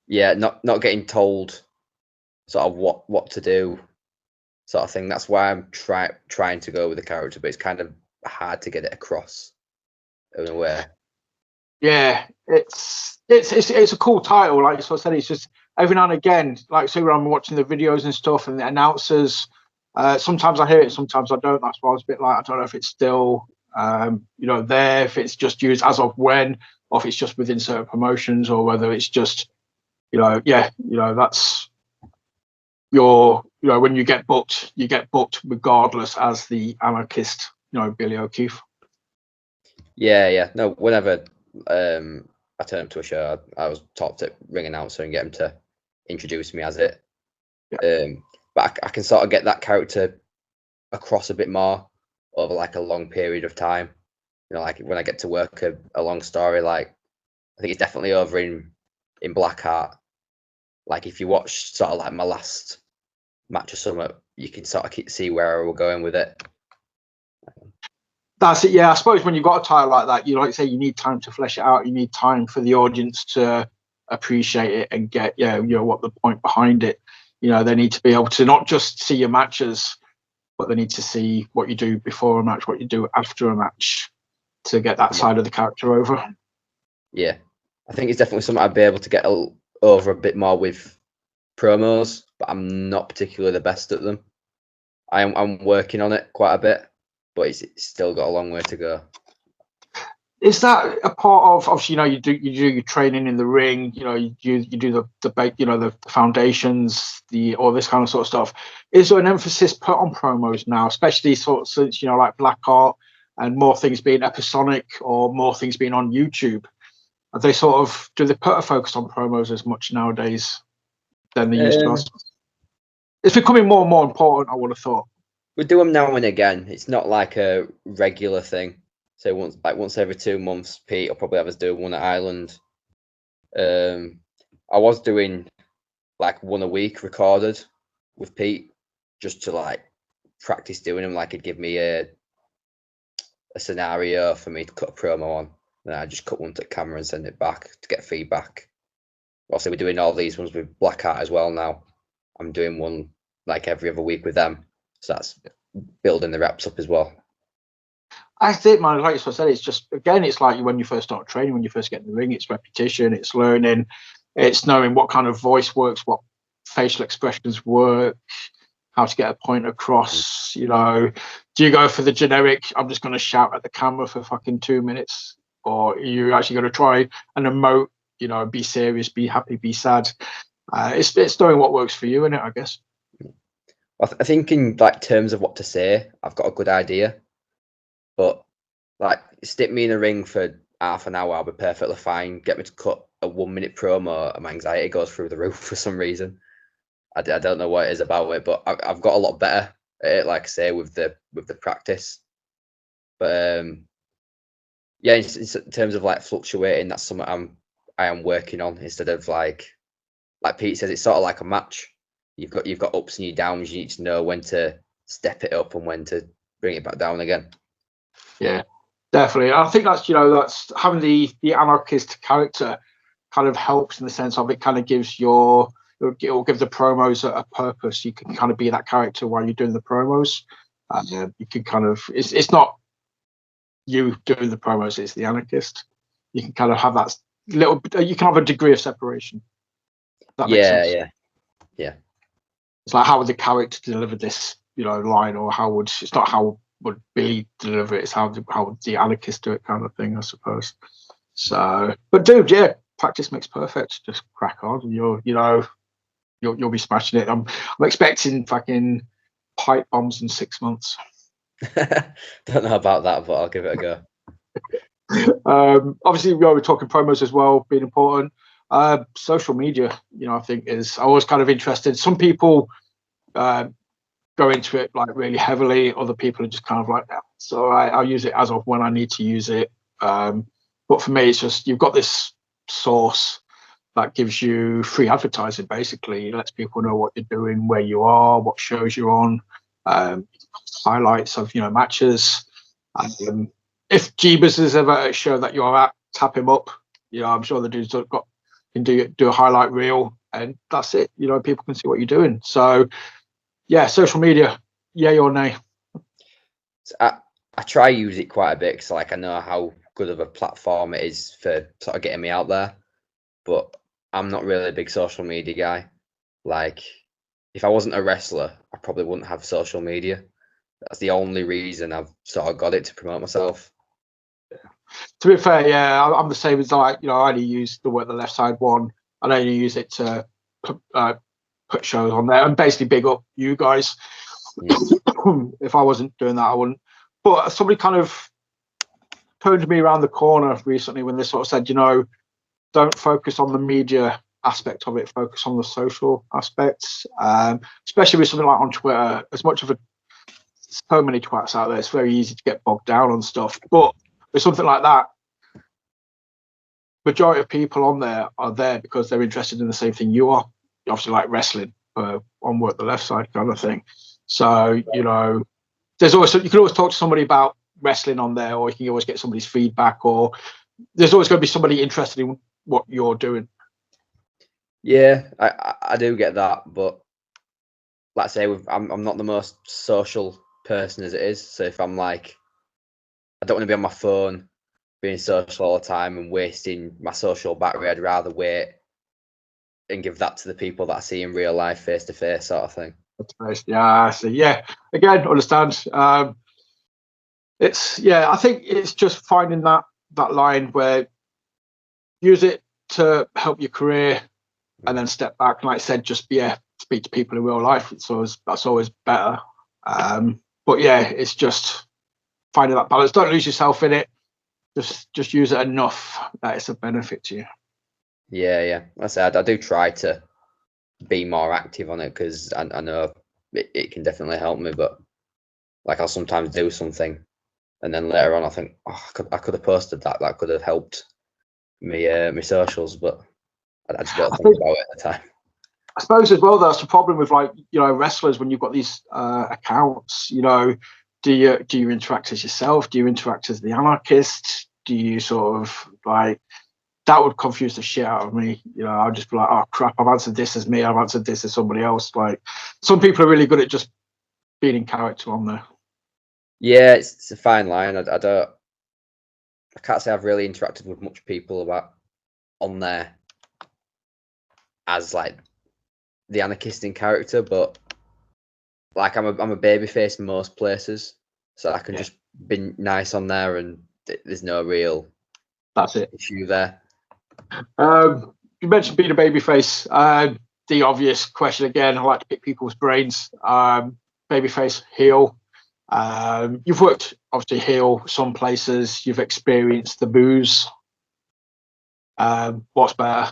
Yeah, not getting told sort of what to do, sort of thing. That's why I'm trying to go with the character, but it's kind of hard to get it across in a way. Yeah, it's a cool title. Like I said, it's just every now and again, like say when I'm watching the videos and stuff and the announcers, sometimes I hear it, sometimes I don't. That's why I was a bit like, I don't know if it's still there, if it's just used as of when, or if it's just within certain promotions, or whether it's just that's when you get booked regardless as the Anarchist, Billy O'Keefe. Yeah. No, whenever I turn up to a show, I was top tip ring announcer and get him to introduce me as it. Yeah. But I can sort of get that character across a bit more over like a long period of time. Like when I get to work a long story, like I think it's definitely over in Blackheart. Like if you watch sort of like my last match or something, you can sort of see where we're going with it. That's it. Yeah, I suppose when you've got a title like that, like you say, you need time to flesh it out. You need time for the audience to appreciate it and get what the point behind it. They need to be able to not just see your matches, but they need to see what you do before a match, what you do after a match, to get that side of the character over. Yeah, I think it's definitely something I'd be able to get over a bit more with promos, but I'm not particularly the best at them. I'm working on it quite a bit, but it's still got a long way to go. Is that a part of obviously you do your training in the ring, you do the foundations, all this kind of sort of stuff? Is there an emphasis put on promos now, especially sort of since like Blackheart and more things being episodic or more things being on YouTube? They sort of do they put a focus on promos as much nowadays than they used to? It's becoming more and more important, I would have thought. We do them now and again. It's not like a regular thing. So once every 2 months, Pete will probably have us do one at Ireland. I was doing like one a week recorded with Pete, just to like practice doing them. Like he'd give me a scenario for me to cut a promo on, and I just cut one to the camera and send it back to get feedback. Obviously, we're doing all these ones with Blackheart as well now. I'm doing one like every other week with them, so that's building the reps up as well. I think, man, like I said, it's just, again, it's like when you first start training, when you first get in the ring, it's repetition, it's learning, it's knowing what kind of voice works, what facial expressions work, how to get a point across. You know, do you go for the generic, I'm just going to shout at the camera for fucking 2 minutes, or are you actually going to try and emote, you know, be serious, be happy, be sad? It's knowing what works for you, innit, I guess. I think in like terms of what to say, I've got a good idea, but like stick me in a ring for half an hour, I'll be perfectly fine. Get me to cut a 1 minute promo, and my anxiety goes through the roof for some reason. I don't know what it is about it, but I've got a lot better at it, like I say, with the practice. But yeah, in terms of like fluctuating, that's something I am working on, instead of like Pete says, it's sort of like a match. You've got ups and your downs. You need to know when to step it up and when to bring it back down again. Yeah, definitely. I think that's, you know, that's having the anarchist character kind of helps in the sense of it kind of gives it will give the promos a purpose. You can kind of be that character while you're doing the promos. You can kind of, it's not you doing the promos, it's the anarchist. You can kind of have that little, you can have a degree of separation. That makes sense. Yeah. It's like, how would the character deliver this, you know, line, or it's not how would Billy deliver it, it's how would the anarchist do it, kind of thing, I suppose. So, but dude, yeah, practice makes perfect. Just crack on. You'll be smashing it. I'm expecting fucking pipe bombs in 6 months. Don't know about that, but I'll give it a go. Obviously, we were talking promos as well, being important. Social media, you know, I think is always kind of interested. Some people go into it like really heavily. Other people are just kind of like that. So I'll use it as of when I need to use it. But for me, it's just, you've got this source that gives you free advertising, basically. It lets people know what you're doing, where you are, what shows you're on, highlights of, you know, matches. If Jeebus is ever at a show that you're at, tap him up. You know, I'm sure the dude's can do a highlight reel, and that's it. You know, people can see what you're doing. So yeah, social media, yay or nay? So I try use it quite a bit, because like I know how good of a platform it is for sort of getting me out there, but I'm not really a big social media guy. Like, if I wasn't a wrestler, I probably wouldn't have social media. That's the only reason I've sort of got it, to promote myself. To be fair, yeah, I'm the same as, like, you know, I only use the left side one. I only use it to put shows on there and basically big up you guys. If I wasn't doing that, I wouldn't. But somebody kind of turned me around the corner recently when they sort of said, you know, don't focus on the media aspect of it, focus on the social aspects, especially with something like on Twitter. As much of so many twats out there, it's very easy to get bogged down on stuff. But with something like that, majority of people on there are there because they're interested in the same thing you are. You obviously like wrestling, on work the left side kind of thing. So, you know, there's always, you can always talk to somebody about wrestling on there, or you can always get somebody's feedback, or there's always going to be somebody interested in what you're doing. Yeah, I do get that, but like I say, I'm not the most social person as it is. So if I'm like, I don't want to be on my phone being social all the time and wasting my social battery, I'd rather wait and give that to the people that I see in real life, face to face, sort of thing. Yeah, so yeah, again, understand. I think it's just finding that line where use it to help your career, and then step back. And like I said, just speak to people in real life. That's always better. But yeah, it's just finding that balance. Don't lose yourself in it. just use it enough that it's a benefit to you. Yeah. I said I do try to be more active on it because I know it can definitely help me, but like I'll sometimes do something and then later on I think, oh, I could have posted that. That could have helped me my socials, but I just don't think about it at the time. I suppose as well that's the problem with like wrestlers when you've got these accounts. Do you interact as yourself? Do you interact as the anarchist? Do you sort of like that would confuse the shit out of me? I'll just be like, oh crap, I've answered this as me, I've answered this as somebody else. Like some people are really good at just being in character on there. Yeah, it's a fine line. I can't say I've really interacted with much people about on there as like the anarchist in character, but like I'm a babyface in most places, so I can just be nice on there, and there's no real issue there. You mentioned being a babyface. The obvious question again, I like to pick people's brains. Babyface, heel. You've worked obviously heel some places. You've experienced the boos. What's better,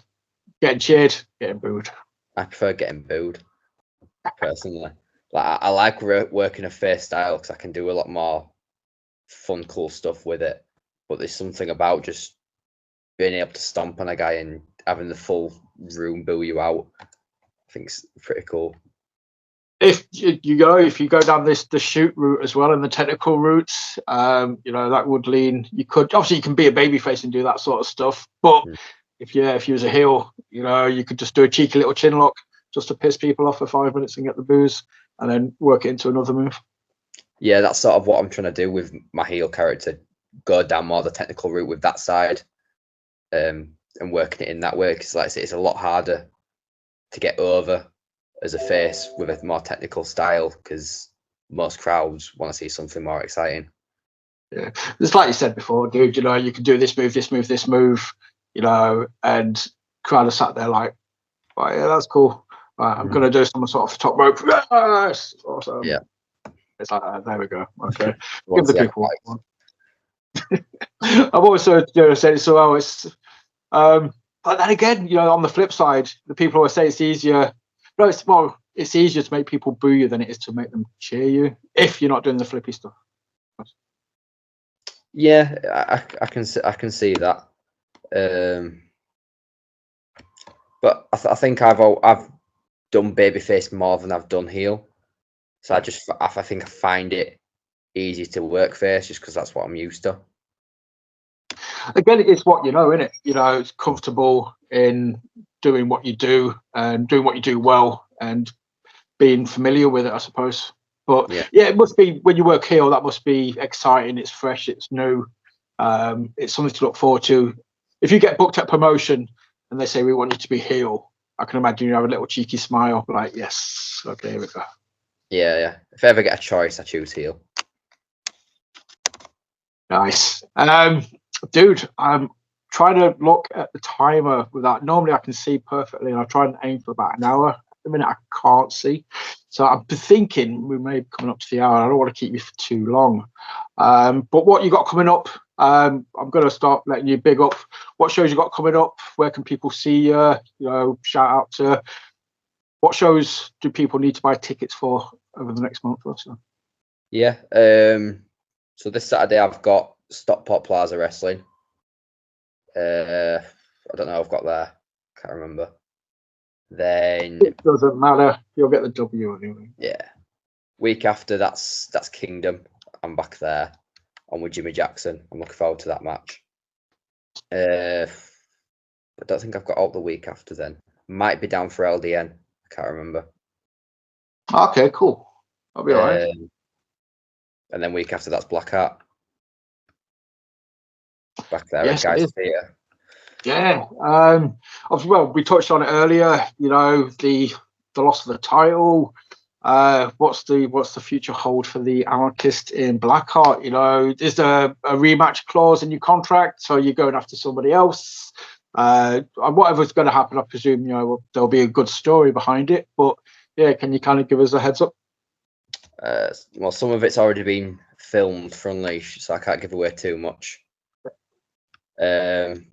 getting cheered, getting booed? I prefer getting booed personally. Like I like working a face style because I can do a lot more fun, cool stuff with it. But there's something about just being able to stomp on a guy and having the full room boo you out. I think it's pretty cool. If you go down the shoot route as well and the technical routes, that would lean. You can be a babyface and do that sort of stuff. But if you was a heel, you could just do a cheeky little chin lock just to piss people off for 5 minutes and get the boos, and then work it into another move. Yeah, that's sort of what I'm trying to do with my heel character. Go down more the technical route with that side, and working it in that way. Because like I say, it's a lot harder to get over as a face with a more technical style because most crowds want to see something more exciting. Yeah, it's like you said before, dude. You can do this move, and crowd are sat there like, oh, yeah, that's cool. I'm gonna do some sort of top rope. Yes! Awesome. Yeah, it's like there we go. Okay, give the people what they want. I've also said it so well. It's but then again, on the flip side, the people always say it's easier. No, it's easier to make people boo you than it is to make them cheer you if you're not doing the flippy stuff. Yeah, I can see that. But I think I've done babyface more than I've done heel, so I think I find it easy to work face just because that's what I'm used to. Again, it's what isn't it? It's comfortable in doing what you do and doing what you do well and being familiar with it, I suppose. But yeah, it must be when you work heel, that must be exciting. It's fresh, it's new, it's something to look forward to. If you get booked at promotion and they say we want you to be heel, I can imagine you have a little cheeky smile, like yes, okay, here we go. Yeah. If I ever get a choice, I choose heel. Nice. Dude, I'm trying to look at the timer without. Normally, I can see perfectly, and I try and aim for about an hour. At the minute, I can't see, so I'm thinking we may be coming up to the hour. I don't want to keep you for too long. But what you got coming up? I'm going to start letting you big up. What shows you got coming up? Where can people see you? Shout out to what shows do people need to buy tickets for over the next month or so? Yeah. So this Saturday I've got Stockport Plaza Wrestling. I don't know. I've got there. Can't remember. Then it doesn't matter. You'll get the W anyway. Yeah. Week after that's Kingdom. I'm back there. I'm with Jimmy Jackson. I'm looking forward to that match. I don't think I've got all the week after then. Might be down for LDN. I can't remember. Okay, cool. I'll be alright. And then week after that's Blackheart. Back there yes, at Guys Theatre. Yeah. Well, we touched on it earlier. The loss of the title. What's the future hold for the Anarchist in Blackheart? Is there a rematch clause in your contract, so you're going after somebody else? Whatever's going to happen, I presume there'll be a good story behind it. But yeah, can you kind of give us a heads up? Well, some of it's already been filmed for Unleash, so I can't give away too much. But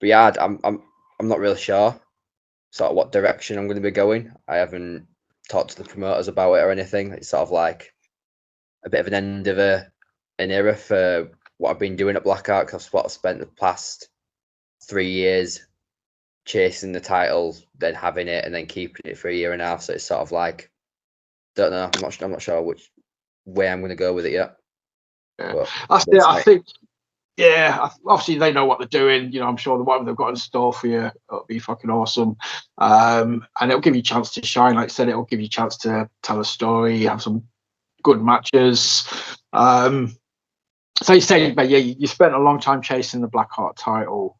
yeah, I'm not really sure sort of what direction I'm going to be going. I haven't talked to the promoters about it or anything. It's sort of like a bit of an end of an era for what I've been doing at Blackheart, because what I've spent the past 3 years chasing the title, then having it, and then keeping it for a year and a half. So it's sort of like, don't know. I'm not sure which way I'm going to go with it yet. Yeah. But That's it. I think, yeah, obviously they know what they're doing. You know, I'm sure the whatever they've got in store for you, it'll be fucking awesome. And it'll give you a chance to shine. Like I said, it'll give you a chance to tell a story, have some good matches. So you say, but yeah, you spent a long time chasing the Blackheart title.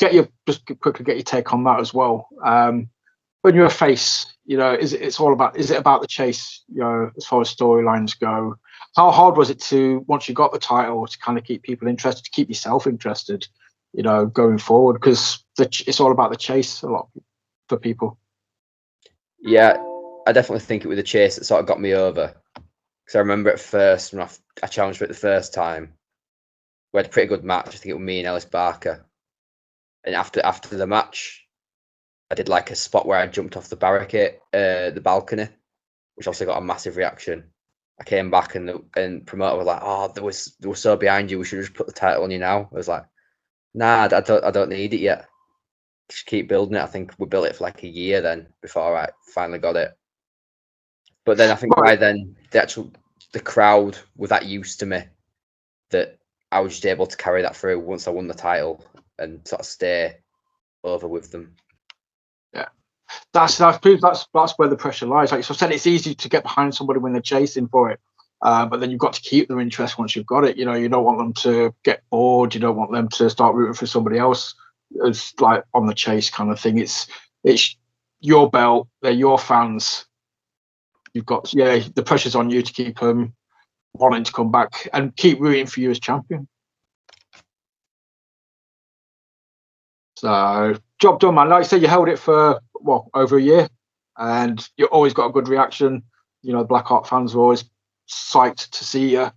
Just quickly get your take on that as well. When you're a face, you know, is it about the chase, you know, as far as storylines go? How hard was it to, once you got the title, to kind of keep people interested, to keep yourself interested, you know, going forward? Because it's all about the chase a lot for people. Yeah, I definitely think it was the chase that sort of got me over. Because I remember at first when I challenged for it the first time, we had a pretty good match. I think it was me and Ellis Barker. And after the match, I did like a spot where I jumped off the barricade, the balcony, which also got a massive reaction. I came back and promoter was like, "Oh, they were so behind you. We should just put the title on you now." I was like, "Nah, I don't need it yet. Just keep building it." I think we built it for like a year then before I finally got it. But then I think by then the crowd were that used to me that I was just able to carry that through once I won the title and sort of stay over with them. Yeah, that's where the pressure lies. Like I said, it's easy to get behind somebody when they're chasing for it, but then you've got to keep their interest once you've got it. You know, you don't want them to get bored. You don't want them to start rooting for somebody else. It's like on the chase kind of thing. It's your belt. They're your fans. You've got the pressure's on you to keep them wanting to come back and keep rooting for you as champion. So job done, man. Like I said, you held it for over a year, and you always got a good reaction. You know, Blackheart fans are always psyched to see you.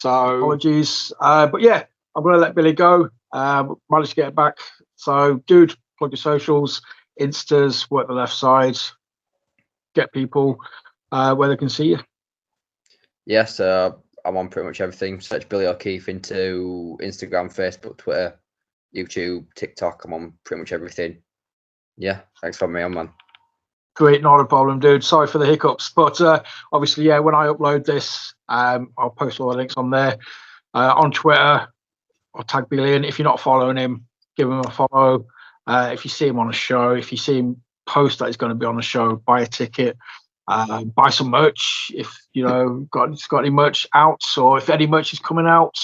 So apologies, but yeah, I'm gonna let Billy go. Managed to get it back. So, dude, plug your socials, Instas, work the left side, get people where they can see you. Yeah, so I'm on pretty much everything. Search Billy O'Keefe into Instagram, Facebook, Twitter, YouTube, TikTok. I'm on pretty much everything. Yeah, thanks for having me on, man. Great, not a problem, dude. Sorry for the hiccups, but obviously, yeah, when I upload this, I'll post all the links on there. On Twitter, I'll tag Billy in. If you're not following him, give him a follow. If you see him on a show, if you see him post that he's going to be on a show, buy a ticket, buy some merch. If you know got any merch out, or if any merch is coming out,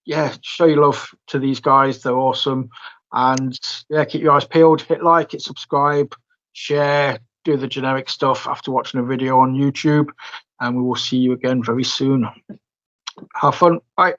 yeah, show your love to these guys. They're awesome, and yeah, keep your eyes peeled. Hit like, hit subscribe, share, do the generic stuff after watching a video on YouTube, and we will see you again very soon. Have fun. Bye.